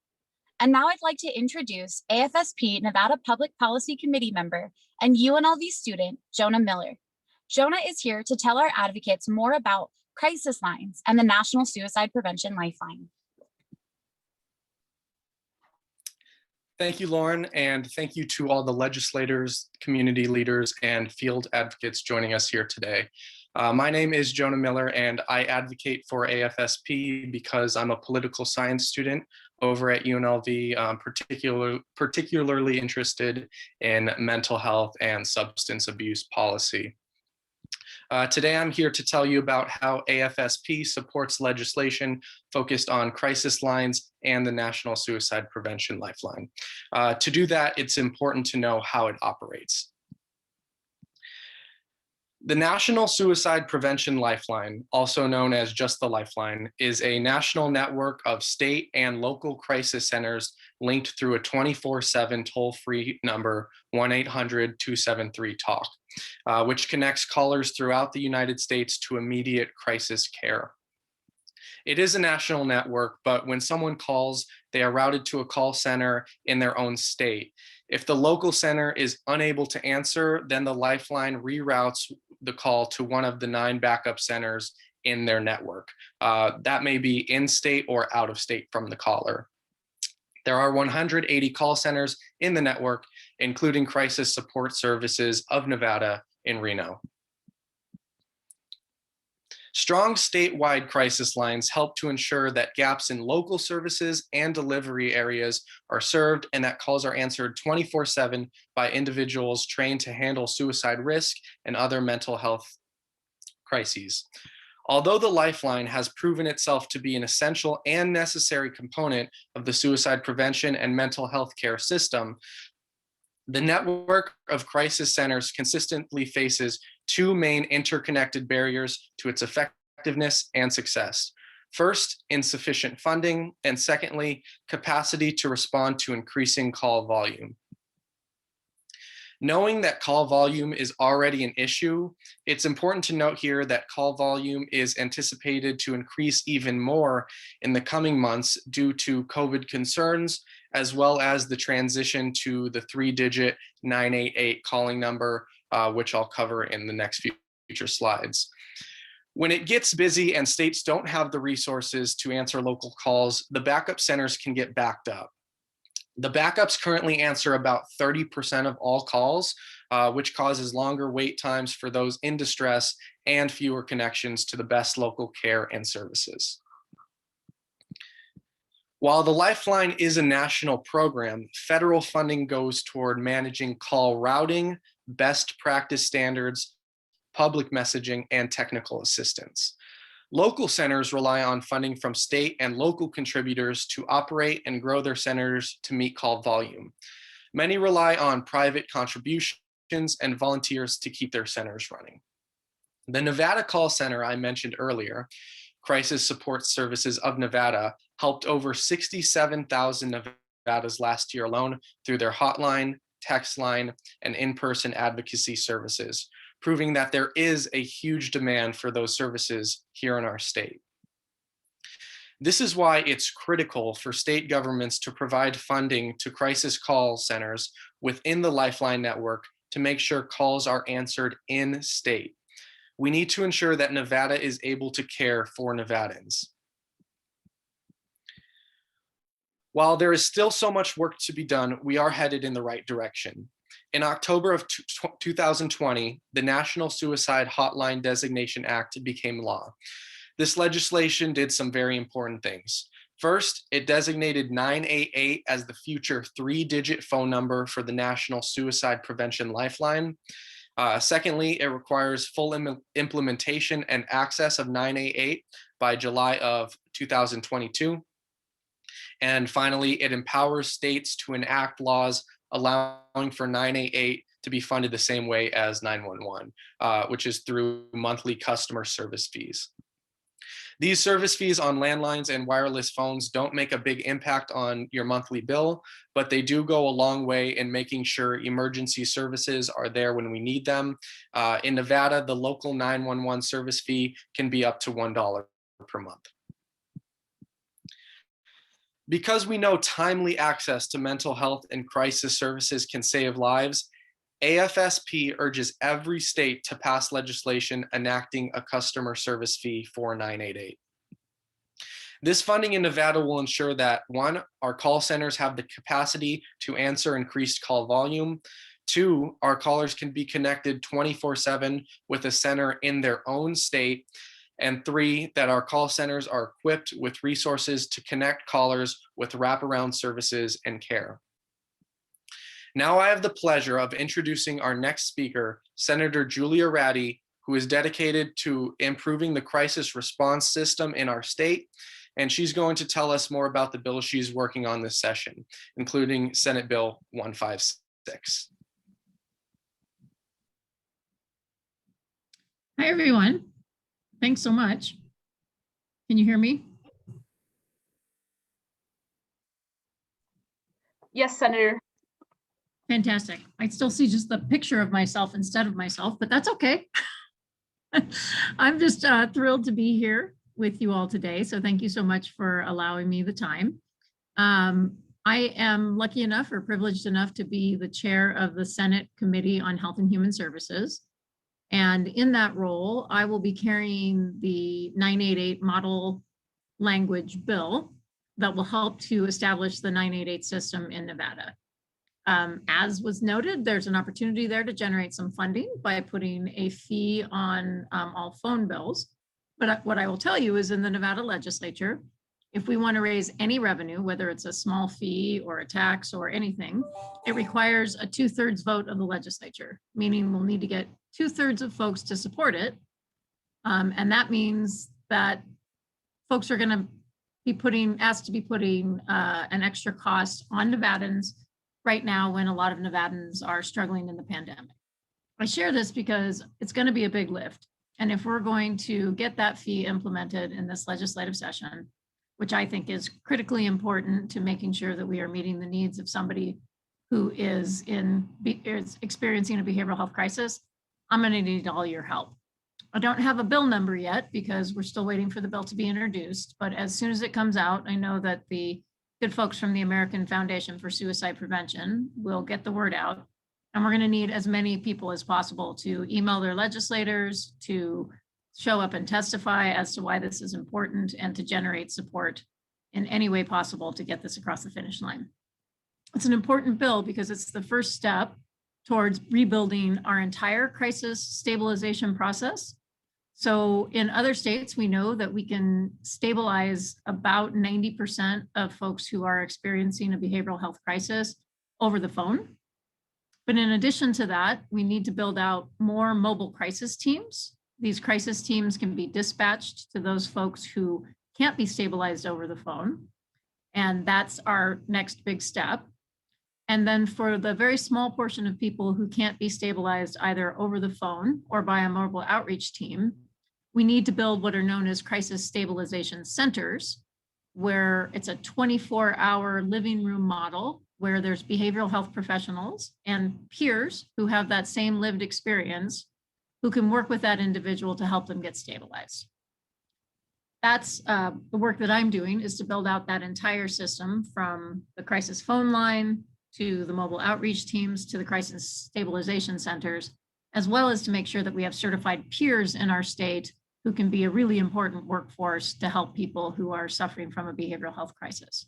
And now I'd like to introduce AFSP Nevada Public Policy Committee member and UNLV student, Jonah Miller. Jonah is here to tell our advocates more about crisis lines and the National Suicide Prevention Lifeline. Thank you, Lauren, and thank you to all the legislators, community leaders, and field advocates joining us here today. My name is Jonah Miller, and I advocate for AFSP because I'm a political science student over at UNLV, particularly interested in mental health and substance abuse policy. Today, I'm here to tell you about how AFSP supports legislation focused on crisis lines and the National Suicide Prevention Lifeline. To do that, it's important to know how it operates. The National Suicide Prevention Lifeline, also known as just the Lifeline, is a national network of state and local crisis centers linked through a 24/7 toll-free number, 1-800-273-TALK, which connects callers throughout the United States to immediate crisis care. It is a national network, but when someone calls, they are routed to a call center in their own state. If the local center is unable to answer, then the Lifeline reroutes the call to one of the 9 backup centers in their network. That may be in-state or out of state from the caller. There are 180 call centers in the network, including Crisis Support Services of Nevada in Reno. Strong statewide crisis lines help to ensure that gaps in local services and delivery areas are served and that calls are answered 24/7 by individuals trained to handle suicide risk and other mental health crises. Although the Lifeline has proven itself to be an essential and necessary component of the suicide prevention and mental health care system, the network of crisis centers consistently faces 2 main interconnected barriers to its effective effectiveness and success. First, insufficient funding, and secondly, capacity to respond to increasing call volume. Knowing that call volume is already an issue, it's important to note here that call volume is anticipated to increase even more in the coming months due to COVID concerns, as well as the transition to the 3-digit 988 calling number, which I'll cover in the next future slides. When it gets busy and states don't have the resources to answer local calls, the backup centers can get backed up. The backups currently answer about 30% of all calls, which causes longer wait times for those in distress and fewer connections to the best local care and services. While the Lifeline is a national program, federal funding goes toward managing call routing, best practice standards, public messaging, and technical assistance. Local centers rely on funding from state and local contributors to operate and grow their centers to meet call volume. Many rely on private contributions and volunteers to keep their centers running. The Nevada Call Center I mentioned earlier, Crisis Support Services of Nevada, helped over 67,000 Nevadans last year alone through their hotline, text line, and in-person advocacy services, proving that there is a huge demand for those services here in our state. This is why it's critical for state governments to provide funding to crisis call centers within the Lifeline network to make sure calls are answered in state. We need to ensure that Nevada is able to care for Nevadans. While there is still so much work to be done, we are headed in the right direction. In October of 2020, the National Suicide Hotline Designation Act became law. This legislation did some very important things. First, it designated 988 as the future 3-digit phone number for the National Suicide Prevention Lifeline. Secondly, it requires full implementation and access of 988 by July of 2022. And finally, it empowers states to enact laws allowing for 988 to be funded the same way as 911, which is through monthly customer service fees. These service fees on landlines and wireless phones don't make a big impact on your monthly bill, but they do go a long way in making sure emergency services are there when we need them. In Nevada, the local 911 service fee can be up to $1 per month. Because we know timely access to mental health and crisis services can save lives, AFSP urges every state to pass legislation enacting a customer service fee for 988. This funding in Nevada will ensure that 1, our call centers have the capacity to answer increased call volume. 2, our callers can be connected 24/7 with a center in their own state. And 3, that our call centers are equipped with resources to connect callers with wraparound services and care. Now I have the pleasure of introducing our next speaker, Senator Julia Raddy, who is dedicated to improving the crisis response system in our state. And she's going to tell us more about the bill she's working on this session, including Senate Bill 156. Hi, everyone. Thanks so much. Can you hear me? Yes, Senator. Fantastic. I still see just the picture of myself instead of myself, but that's okay. I'm just thrilled to be here with you all today. So thank you so much for allowing me the time. I am lucky enough or privileged enough to be the chair of the Senate Committee on Health and Human Services. And in that role, I will be carrying the 988 model language bill that will help to establish the 988 system in Nevada. As was noted, there's an opportunity there to generate some funding by putting a fee on all phone bills. But what I will tell you is in the Nevada legislature, if we want to raise any revenue, whether it's a small fee or a tax or anything, it requires a 2/3 vote of the legislature, meaning we'll need to get 2/3 of folks to support it. And that means that folks are going to be asked to be putting an extra cost on Nevadans right now when a lot of Nevadans are struggling in the pandemic. I share this because it's going to be a big lift. And if we're going to get that fee implemented in this legislative session, which I think is critically important to making sure that we are meeting the needs of somebody who is experiencing a behavioral health crisis, I'm going to need all your help. I don't have a bill number yet because we're still waiting for the bill to be introduced, but as soon as it comes out, I know that the good folks from the American Foundation for Suicide Prevention will get the word out. And we're going to need as many people as possible to email their legislators, to show up and testify as to why this is important, and to generate support in any way possible to get this across the finish line. It's an important bill because it's the first step towards rebuilding our entire crisis stabilization process. So in other states, we know that we can stabilize about 90% of folks who are experiencing a behavioral health crisis over the phone. But in addition to that, we need to build out more mobile crisis teams. These crisis teams can be dispatched to those folks who can't be stabilized over the phone. And that's our next big step. And then for the very small portion of people who can't be stabilized either over the phone or by a mobile outreach team, we need to build what are known as crisis stabilization centers, where it's a 24-hour living room model where there's behavioral health professionals and peers who have that same lived experience who can work with that individual to help them get stabilized. That's the work that I'm doing, is to build out that entire system from the crisis phone line to the mobile outreach teams to the crisis stabilization centers, as well as to make sure that we have certified peers in our state who can be a really important workforce to help people who are suffering from a behavioral health crisis.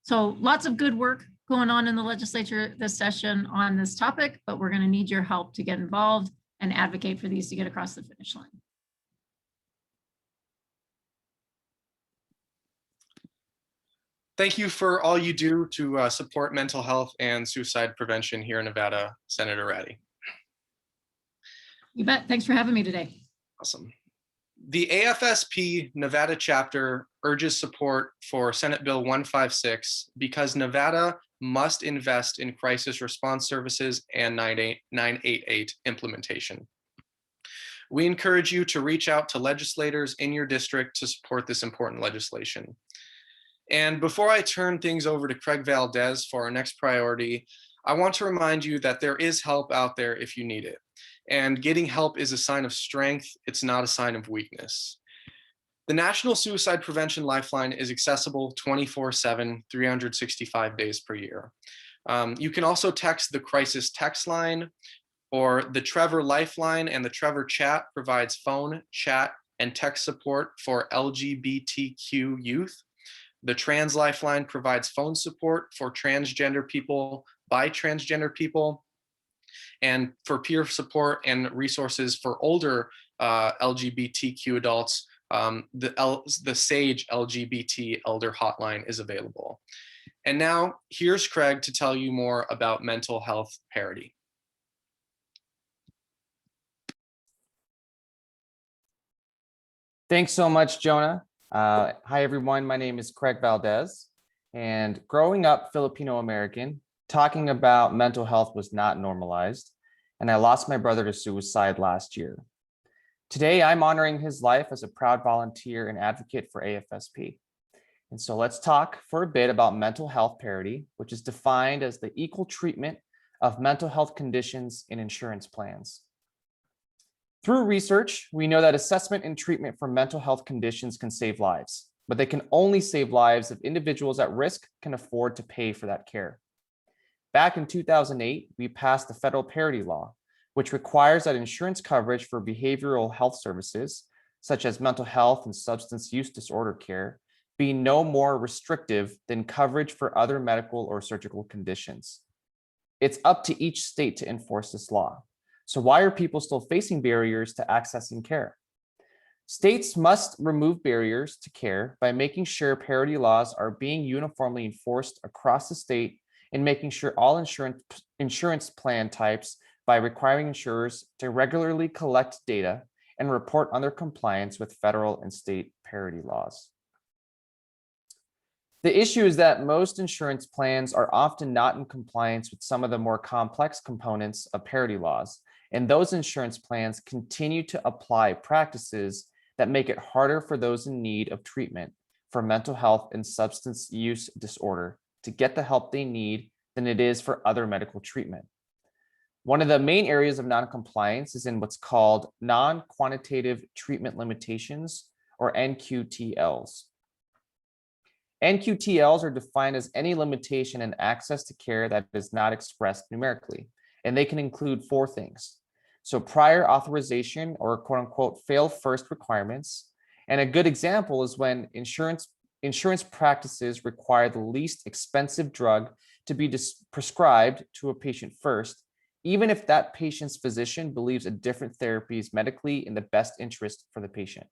So lots of good work going on in the legislature this session on this topic, but we're going to need your help to get involved and advocate for these to get across the finish line. Thank you for all you do to support mental health and suicide prevention here in Nevada, Senator Raddy. You bet. Thanks for having me today. Awesome. The AFSP Nevada chapter urges support for Senate Bill 156 because Nevada must invest in crisis response services and 988 implementation. We encourage you to reach out to legislators in your district to support this important legislation. And before I turn things over to Craig Valdez for our next priority, I want to remind you that there is help out there if you need it. And getting help is a sign of strength. It's not a sign of weakness. The National Suicide Prevention Lifeline is accessible 24/7, 365 days per year. You can also text the crisis text line, or the Trevor Lifeline and the Trevor Chat provides phone, chat, and text support for LGBTQ youth. The Trans Lifeline provides phone support for transgender people by transgender people, and for peer support and resources for older LGBTQ adults. The SAGE LGBT Elder Hotline is available. And now here's Craig to tell you more about mental health parity. Thanks so much, Jonah. Hi, everyone. My name is Craig Valdez, and growing up Filipino American, talking about mental health was not normalized, and I lost my brother to suicide last year. Today, I'm honoring his life as a proud volunteer and advocate for AFSP. And so let's talk for a bit about mental health parity, which is defined as the equal treatment of mental health conditions in insurance plans. Through research, we know that assessment and treatment for mental health conditions can save lives, but they can only save lives if individuals at risk can afford to pay for that care. Back in 2008, we passed the federal parity law, which requires that insurance coverage for behavioral health services, such as mental health and substance use disorder care, be no more restrictive than coverage for other medical or surgical conditions. It's up to each state to enforce this law. So why are people still facing barriers to accessing care? States must remove barriers to care by making sure parity laws are being uniformly enforced across the state and making sure all insurance plan types by requiring insurers to regularly collect data and report on their compliance with federal and state parity laws. The issue is that most insurance plans are often not in compliance with some of the more complex components of parity laws, and those insurance plans continue to apply practices that make it harder for those in need of treatment for mental health and substance use disorder to get the help they need than it is for other medical treatment. One of the main areas of noncompliance is in what's called non-quantitative treatment limitations, or NQTLs. NQTLs are defined as any limitation in access to care that is not expressed numerically, and they can include 4 things. So prior authorization, or quote unquote fail first requirements. And a good example is when insurance practices require the least expensive drug to be prescribed to a patient first, even if that patient's physician believes a different therapy is medically in the best interest for the patient.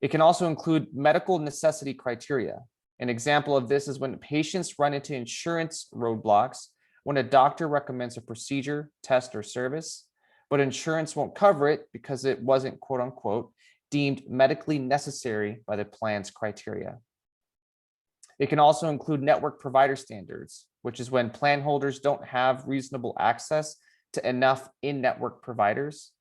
It can also include medical necessity criteria. An example of this is when patients run into insurance roadblocks when a doctor recommends a procedure, test, or service, but insurance won't cover it because it wasn't, quote unquote, deemed medically necessary by the plan's criteria. It can also include network provider standards, which is when plan holders don't have reasonable access to enough in-network providers.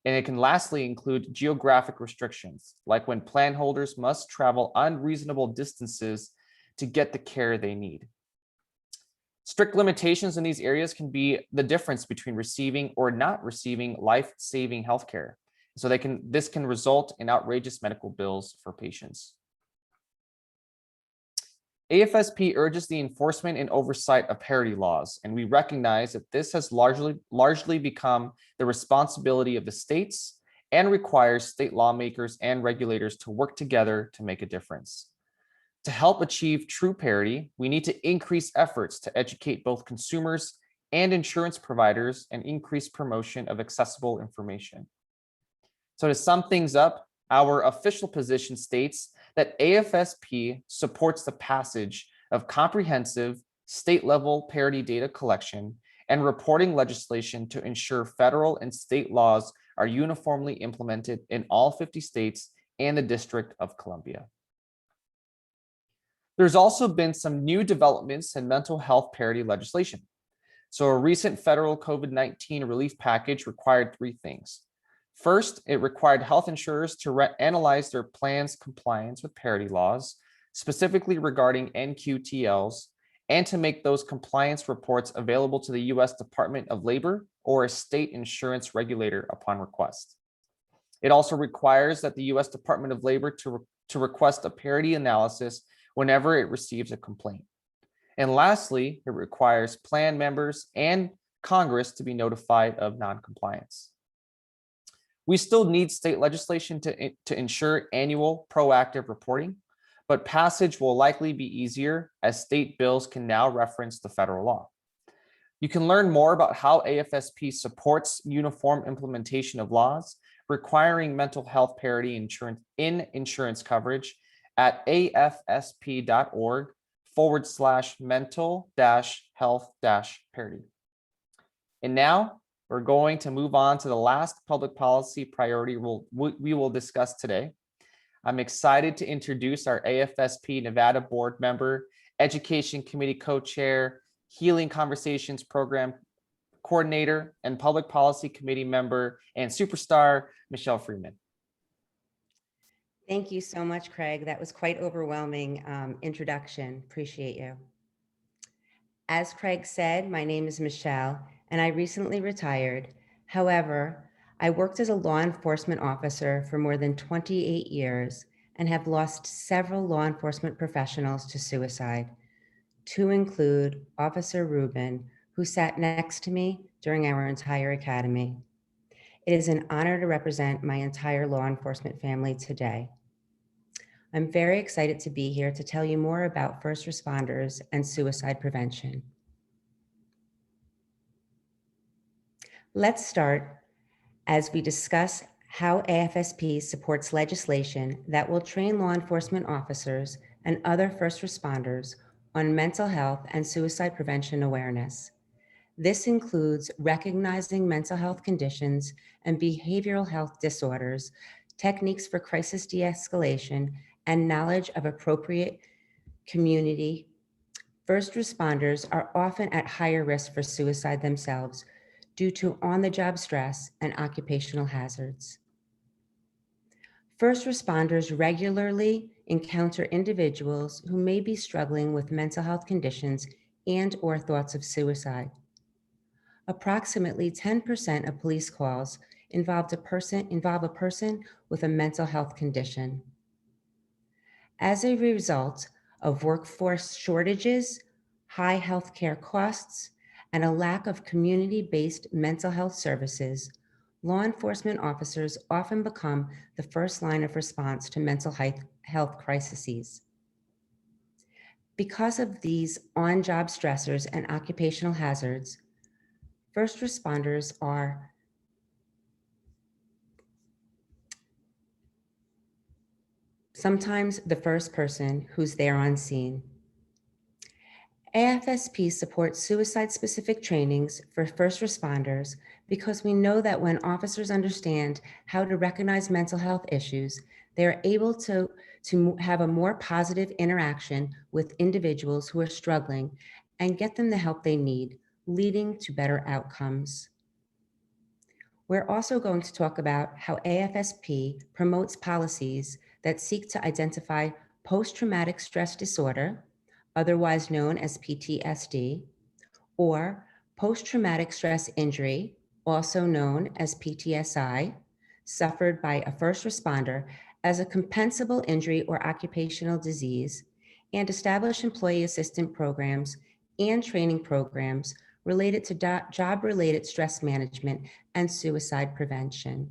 And it can lastly include geographic restrictions, like when plan holders must travel unreasonable distances to get the care they need. Strict limitations in these areas can be the difference between receiving or not receiving life-saving healthcare. So this can result in outrageous medical bills for patients. AFSP urges the enforcement and oversight of parity laws, and we recognize that this has largely become the responsibility of the states and requires state lawmakers and regulators to work together to make a difference. To help achieve true parity, we need to increase efforts to educate both consumers and insurance providers and increase promotion of accessible information. So to sum things up, our official position states that AFSP supports the passage of comprehensive state-level parity data collection and reporting legislation to ensure federal and state laws are uniformly implemented in all 50 states and the District of Columbia. There's also been some new developments in mental health parity legislation. So a recent federal COVID-19 relief package required 3 things. First, it required health insurers to analyze their plans' compliance with parity laws, specifically regarding NQTLs, and to make those compliance reports available to the U.S. Department of Labor or a state insurance regulator upon request. It also requires that the U.S. Department of Labor to request a parity analysis whenever it receives a complaint. And lastly, it requires plan members and Congress to be notified of noncompliance. We still need state legislation to ensure annual proactive reporting, but passage will likely be easier as state bills can now reference the federal law. You can learn more about how AFSP supports uniform implementation of laws requiring mental health parity in insurance coverage at afsp.org/mental-health-parity. And now we're going to move on to the last public policy priority we will discuss today. I'm excited to introduce our AFSP Nevada board member, Education Committee co-chair, Healing Conversations Program coordinator, and Public Policy Committee member and superstar, Michelle Freeman. Thank you so much, Craig. That was quite overwhelming introduction. Appreciate you. As Craig said, my name is Michelle, and I recently retired. However, I worked as a law enforcement officer for more than 28 years and have lost several law enforcement professionals to suicide, to include Officer Rubin, who sat next to me during our entire academy. It is an honor to represent my entire law enforcement family today. I'm very excited to be here to tell you more about first responders and suicide prevention. Let's start as we discuss how AFSP supports legislation that will train law enforcement officers and other first responders on mental health and suicide prevention awareness. This includes recognizing mental health conditions and behavioral health disorders, techniques for crisis de-escalation, and knowledge of appropriate community. First responders are often at higher risk for suicide themselves due to on-the-job stress and occupational hazards. First responders regularly encounter individuals who may be struggling with mental health conditions and/or thoughts of suicide. Approximately 10% of police calls involve a person with a mental health condition. As a result of workforce shortages, high healthcare costs, and a lack of community-based mental health services, law enforcement officers often become the first line of response to mental health crises. Because of these on-job stressors and occupational hazards, first responders are sometimes the first person who's there on scene. AFSP supports suicide-specific trainings for first responders because we know that when officers understand how to recognize mental health issues, they're able to have a more positive interaction with individuals who are struggling and get them the help they need, leading to better outcomes. We're also going to talk about how AFSP promotes policies that seek to identify post-traumatic stress disorder, otherwise known as PTSD, or post-traumatic stress injury, also known as PTSI, suffered by a first responder as a compensable injury or occupational disease, and establish employee assistance programs and training programs related to job-related stress management and suicide prevention.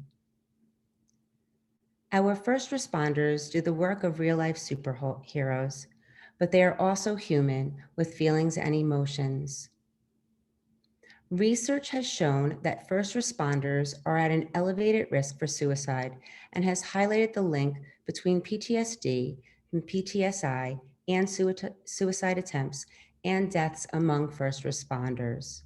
Our first responders do the work of real-life superheroes, but they are also human with feelings and emotions. Research has shown that first responders are at an elevated risk for suicide and has highlighted the link between PTSD and PTSI and suicide attempts and deaths among first responders.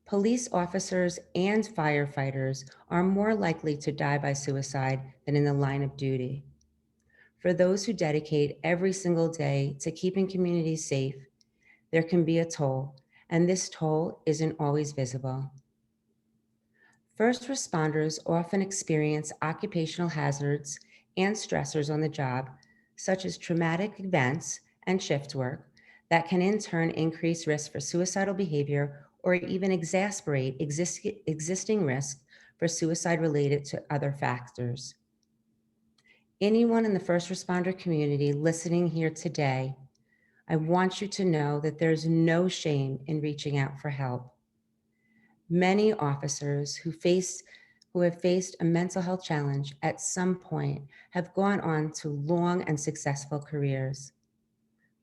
Police officers and firefighters are more likely to die by suicide than in the line of duty. For those who dedicate every single day to keeping communities safe, there can be a toll, and this toll isn't always visible. First responders often experience occupational hazards and stressors on the job, such as traumatic events and shift work, that can in turn increase risk for suicidal behavior or even exacerbate existing risk for suicide related to other factors. Anyone in the first responder community listening here today, I want you to know that there's no shame in reaching out for help. Many officers who have faced a mental health challenge at some point have gone on to long and successful careers.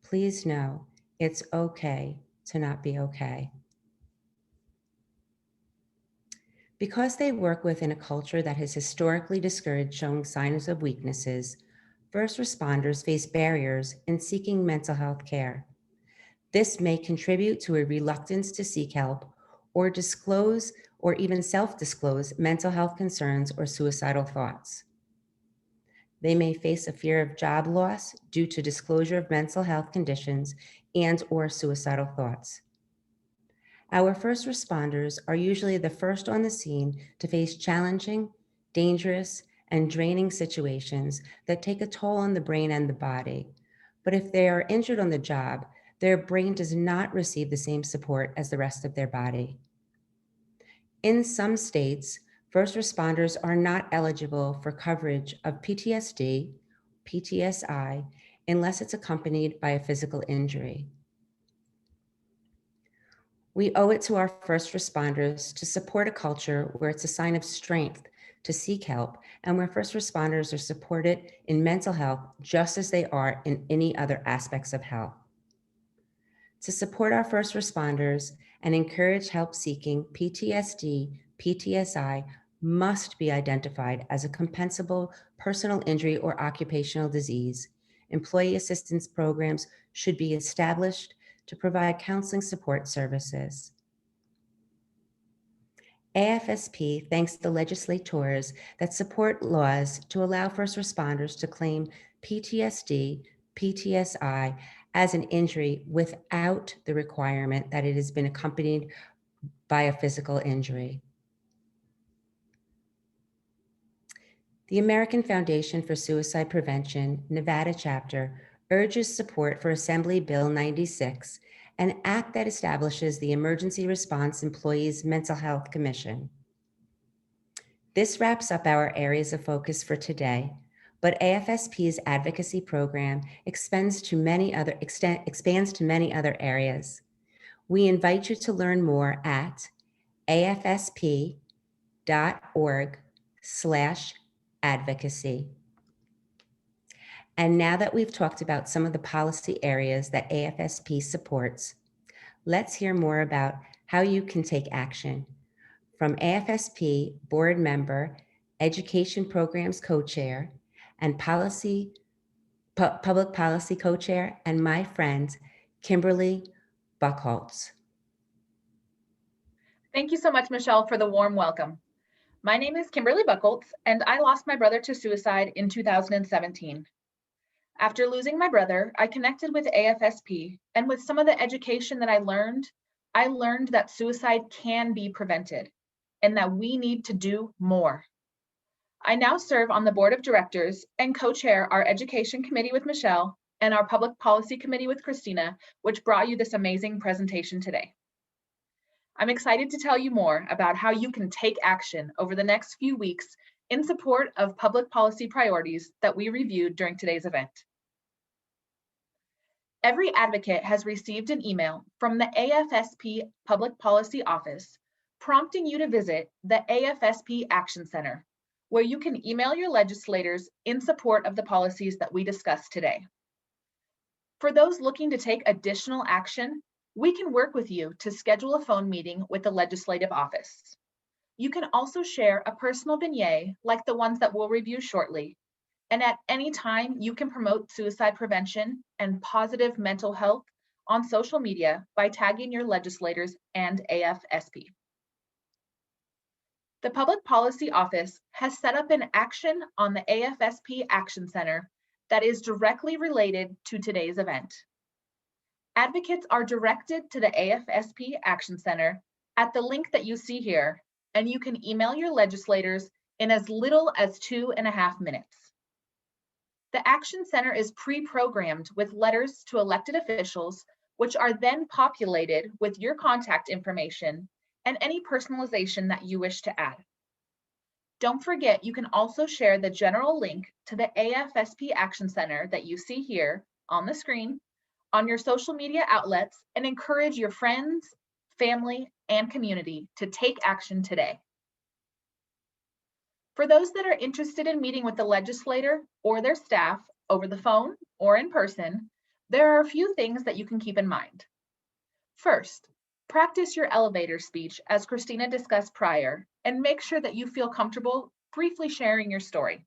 Please know it's okay to not be okay. Because they work within a culture that has historically discouraged showing signs of weaknesses, first responders face barriers in seeking mental health care. This may contribute to a reluctance to seek help or disclose or even self-disclose mental health concerns or suicidal thoughts. They may face a fear of job loss due to disclosure of mental health conditions and/or suicidal thoughts. Our first responders are usually the first on the scene to face challenging, dangerous, and draining situations that take a toll on the brain and the body. But if they are injured on the job, their brain does not receive the same support as the rest of their body. In some states, first responders are not eligible for coverage of PTSD, PTSI, unless it's accompanied by a physical injury. We owe it to our first responders to support a culture where it's a sign of strength to seek help and where first responders are supported in mental health just as they are in any other aspects of health. To support our first responders and encourage help seeking, PTSD, PTSI must be identified as a compensable personal injury or occupational disease. Employee assistance programs should be established to provide counseling support services. AFSP thanks the legislators that support laws to allow first responders to claim PTSD, PTSI as an injury without the requirement that it has been accompanied by a physical injury. The American Foundation for Suicide Prevention, Nevada chapter, urges support for Assembly Bill 96, an act that establishes the Emergency Response Employees Mental Health Commission. This wraps up our areas of focus for today, but AFSP's advocacy program expands to many other areas. We invite you to learn more at afsp.org/advocacy. And now that we've talked about some of the policy areas that AFSP supports, let's hear more about how you can take action. From AFSP board member, Education Programs Co-Chair, and Public Policy Co-Chair, and my friend, Kimberly Buckholtz. Thank you so much, Michelle, for the warm welcome. My name is Kimberly Buckholtz, and I lost my brother to suicide in 2017. After losing my brother, I connected with AFSP, and with some of the education that I learned that suicide can be prevented and that we need to do more. I now serve on the board of directors and co-chair our education committee with Michelle and our public policy committee with Christina, which brought you this amazing presentation today. I'm excited to tell you more about how you can take action over the next few weeks in support of public policy priorities that we reviewed during today's event. Every advocate has received an email from the AFSP Public Policy Office prompting you to visit the AFSP Action Center, where you can email your legislators in support of the policies that we discussed today. For those looking to take additional action, we can work with you to schedule a phone meeting with the legislative office. You can also share a personal vignette like the ones that we'll review shortly. And at any time, you can promote suicide prevention and positive mental health on social media by tagging your legislators and AFSP. The Public Policy Office has set up an action on the AFSP Action Center that is directly related to today's event. Advocates are directed to the AFSP Action Center at the link that you see here, and you can email your legislators in as little as 2.5 minutes. The Action Center is pre-programmed with letters to elected officials, which are then populated with your contact information and any personalization that you wish to add. Don't forget, you can also share the general link to the AFSP Action Center that you see here on the screen on your social media outlets and encourage your friends, family, and community to take action today. For those that are interested in meeting with the legislator or their staff over the phone or in person, there are a few things that you can keep in mind. First, practice your elevator speech as Christina discussed prior, and make sure that you feel comfortable briefly sharing your story.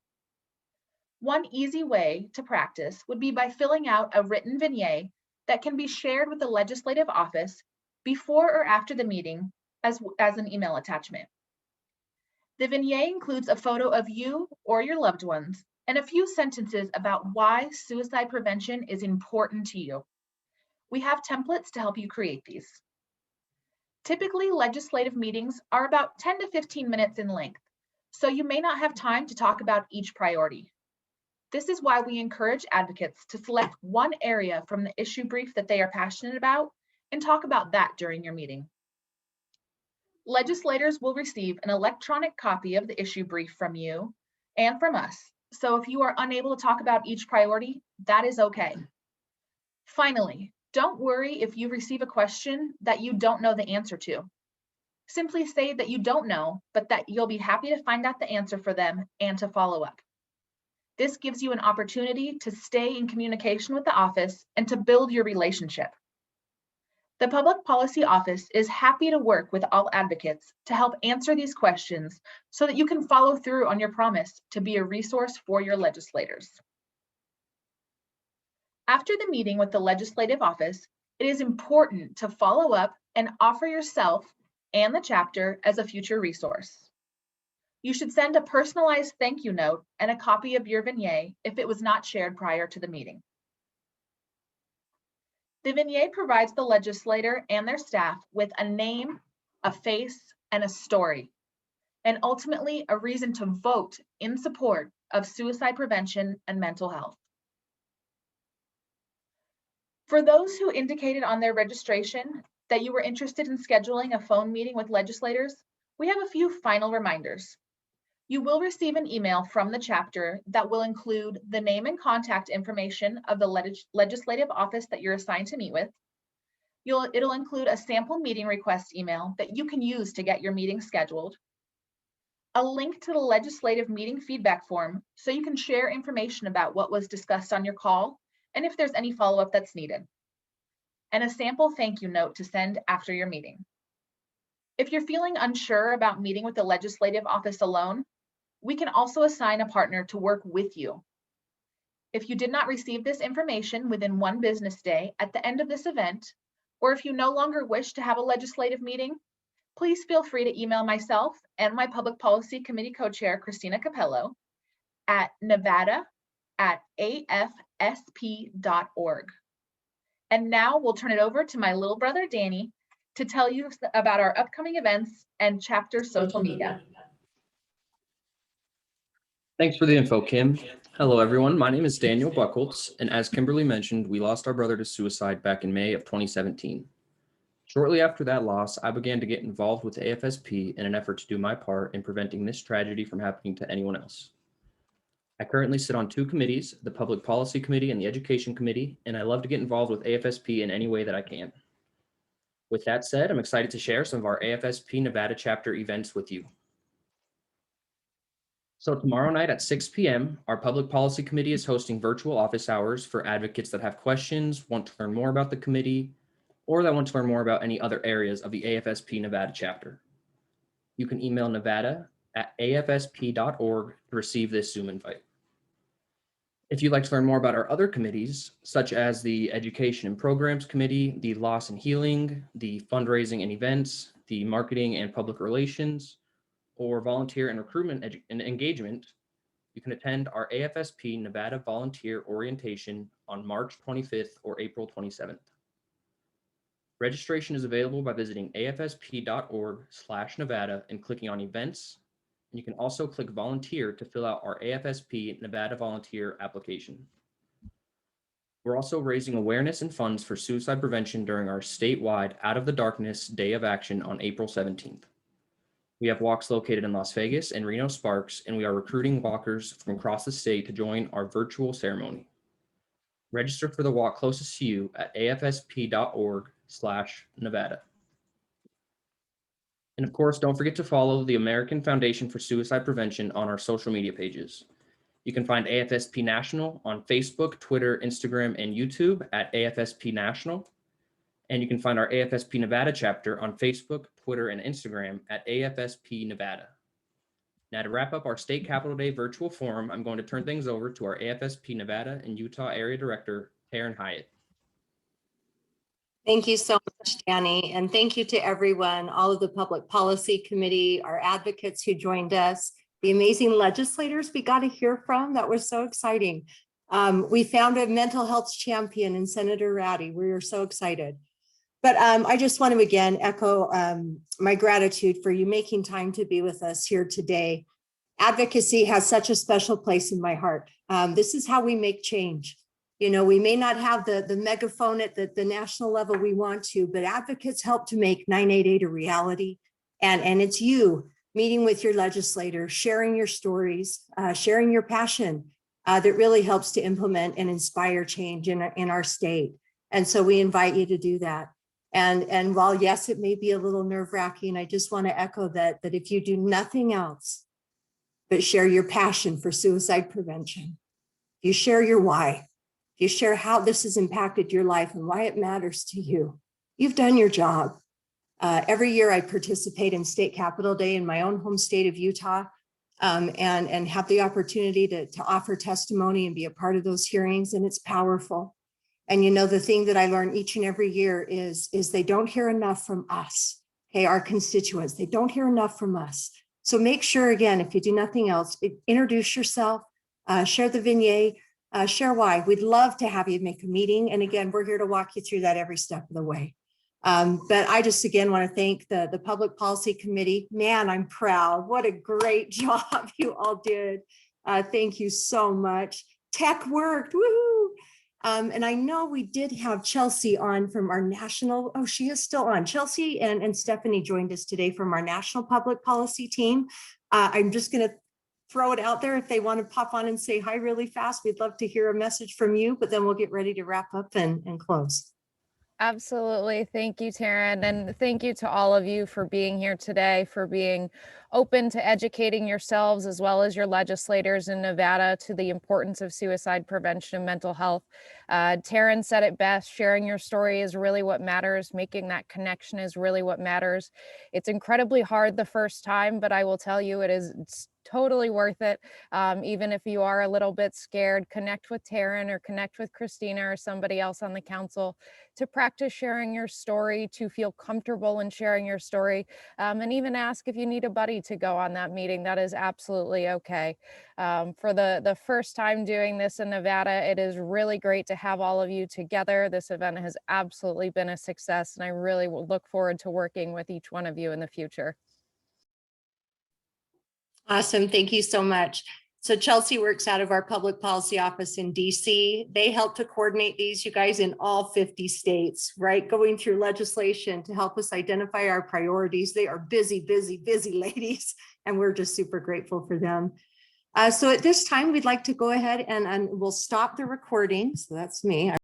One easy way to practice would be by filling out a written vignette that can be shared with the legislative office before or after the meeting as an email attachment. The vignette includes a photo of you or your loved ones and a few sentences about why suicide prevention is important to you. We have templates to help you create these. Typically, legislative meetings are about 10 to 15 minutes in length, so you may not have time to talk about each priority. This is why we encourage advocates to select one area from the issue brief that they are passionate about and talk about that during your meeting. Legislators will receive an electronic copy of the issue brief from you and from us. So if you are unable to talk about each priority, that is okay. Finally, don't worry if you receive a question that you don't know the answer to. Simply say that you don't know, but that you'll be happy to find out the answer for them and to follow up. This gives you an opportunity to stay in communication with the office and to build your relationship. The Public Policy Office is happy to work with all advocates to help answer these questions so that you can follow through on your promise to be a resource for your legislators. After the meeting with the legislative office, it is important to follow up and offer yourself and the chapter as a future resource. You should send a personalized thank you note and a copy of your vignette if it was not shared prior to the meeting. The vignette provides the legislator and their staff with a name, a face, and a story, and ultimately a reason to vote in support of suicide prevention and mental health. For those who indicated on their registration that you were interested in scheduling a phone meeting with legislators, we have a few final reminders. You will receive an email from the chapter that will include the name and contact information of the legislative office that you're assigned to meet with. It'll include a sample meeting request email that you can use to get your meeting scheduled, a link to the legislative meeting feedback form so you can share information about what was discussed on your call and if there's any follow-up that's needed, and a sample thank you note to send after your meeting. If you're feeling unsure about meeting with the legislative office alone, we can also assign a partner to work with you. If you did not receive this information within 1 business day at the end of this event, or if you no longer wish to have a legislative meeting, please feel free to email myself and my Public Policy Committee co-chair, Christina Capela, at nevada@afsp.org. And now we'll turn it over to my little brother, Danny, to tell you about our upcoming events and chapter social media. Thanks for the info, Kim. Hello, everyone. My name is Daniel Buckholtz, and as Kimberly mentioned, we lost our brother to suicide back in May of 2017. Shortly after that loss, I began to get involved with AFSP in an effort to do my part in preventing this tragedy from happening to anyone else. I currently sit on 2 committees, the Public Policy Committee and the Education Committee, and I love to get involved with AFSP in any way that I can. With that said, I'm excited to share some of our AFSP Nevada chapter events with you. So tomorrow night at 6 p.m., our Public Policy Committee is hosting virtual office hours for advocates that have questions, want to learn more about the committee, or that want to learn more about any other areas of the AFSP Nevada chapter. You can email nevada@afsp.org to receive this Zoom invite. If you'd like to learn more about our other committees, such as the Education and Programs Committee, the Loss and Healing, the Fundraising and Events, the Marketing and Public Relations, or Volunteer and Recruitment and Engagement, you can attend our AFSP Nevada Volunteer Orientation on March 25th or April 27th. Registration is available by visiting afsp.org/Nevada and clicking on Events. And you can also click Volunteer to fill out our AFSP Nevada Volunteer application. We're also raising awareness and funds for suicide prevention during our statewide Out of the Darkness Day of Action on April 17th. We have walks located in Las Vegas and Reno Sparks, and we are recruiting walkers from across the state to join our virtual ceremony. Register for the walk closest to you at afsp.org/Nevada. And of course, don't forget to follow the American Foundation for Suicide Prevention on our social media pages. You can find AFSP National on Facebook, Twitter, Instagram, and YouTube at AFSP National. And you can find our AFSP Nevada chapter on Facebook, Twitter, and Instagram at AFSP Nevada. Now, to wrap up our State Capitol Day virtual forum, I'm going to turn things over to our AFSP Nevada and Utah Area Director, Taryn Hyatt. Thank you so much, Danny. And thank you to everyone, all of the Public Policy Committee, our advocates who joined us, the amazing legislators we got to hear from. That was so exciting. We found a mental health champion in Senator Raddy. We were so excited. But I just want to again echo my gratitude for you making time to be with us here today. Advocacy has such a special place in my heart. This is how we make change. You know, we may not have the megaphone at the national level we want to, but advocates help to make 988 a reality. And it's you meeting with your legislators, sharing your stories, sharing your passion that really helps to implement and inspire change in our state. And so we invite you to do that. And while, yes, it may be a little nerve-wracking, I just want to echo that if you do nothing else but share your passion for suicide prevention, you share your why, you share how this has impacted your life and why it matters to you, you've done your job. Every year I participate in State Capitol Day in my own home state of Utah, and have the opportunity to offer testimony and be a part of those hearings, and it's powerful. And you know, the thing that I learn each and every year is they don't hear enough from us, okay, our constituents, they don't hear enough from us. So make sure, again, if you do nothing else, introduce yourself, share the vignette, share why. We'd love to have you make a meeting. And again, we're here to walk you through that every step of the way. But I just, again, want to thank the Public Policy Committee. Man, I'm proud. What a great job you all did. Thank you so much. Tech worked, woohoo! And I know we did have Chelsea on from our national, oh, she is still on. Chelsea and Stephanie joined us today from our national public policy team. I'm just going to throw it out there. If they want to pop on and say hi really fast, we'd love to hear a message from you, but then we'll get ready to wrap up and close. Absolutely. Thank you, Taryn. And thank you to all of you for being here today, for being open to educating yourselves as well as your legislators in Nevada to the importance of suicide prevention and mental health. Taryn said it best, sharing your story is really what matters. Making that connection is really what matters. It's incredibly hard the first time, but I will tell you it's totally worth it. Even if you are a little bit scared, connect with Taryn or connect with Christina or somebody else on the council to practice sharing your story, to feel comfortable in sharing your story, and even ask if you need a buddy to go on that meeting. That is absolutely okay. For the first time doing this in Nevada, it is really great to have all of you together. This event has absolutely been a success, and I really will look forward to working with each one of you in the future. Awesome. Thank you so much. So Chelsea works out of our public policy office in DC. They help to coordinate these, you guys, in all 50 states, right? Going through legislation to help us identify our priorities. They are busy, busy, busy ladies, and we're just super grateful for them. So at this time, we'd like to go ahead and we'll stop the recording. So that's me.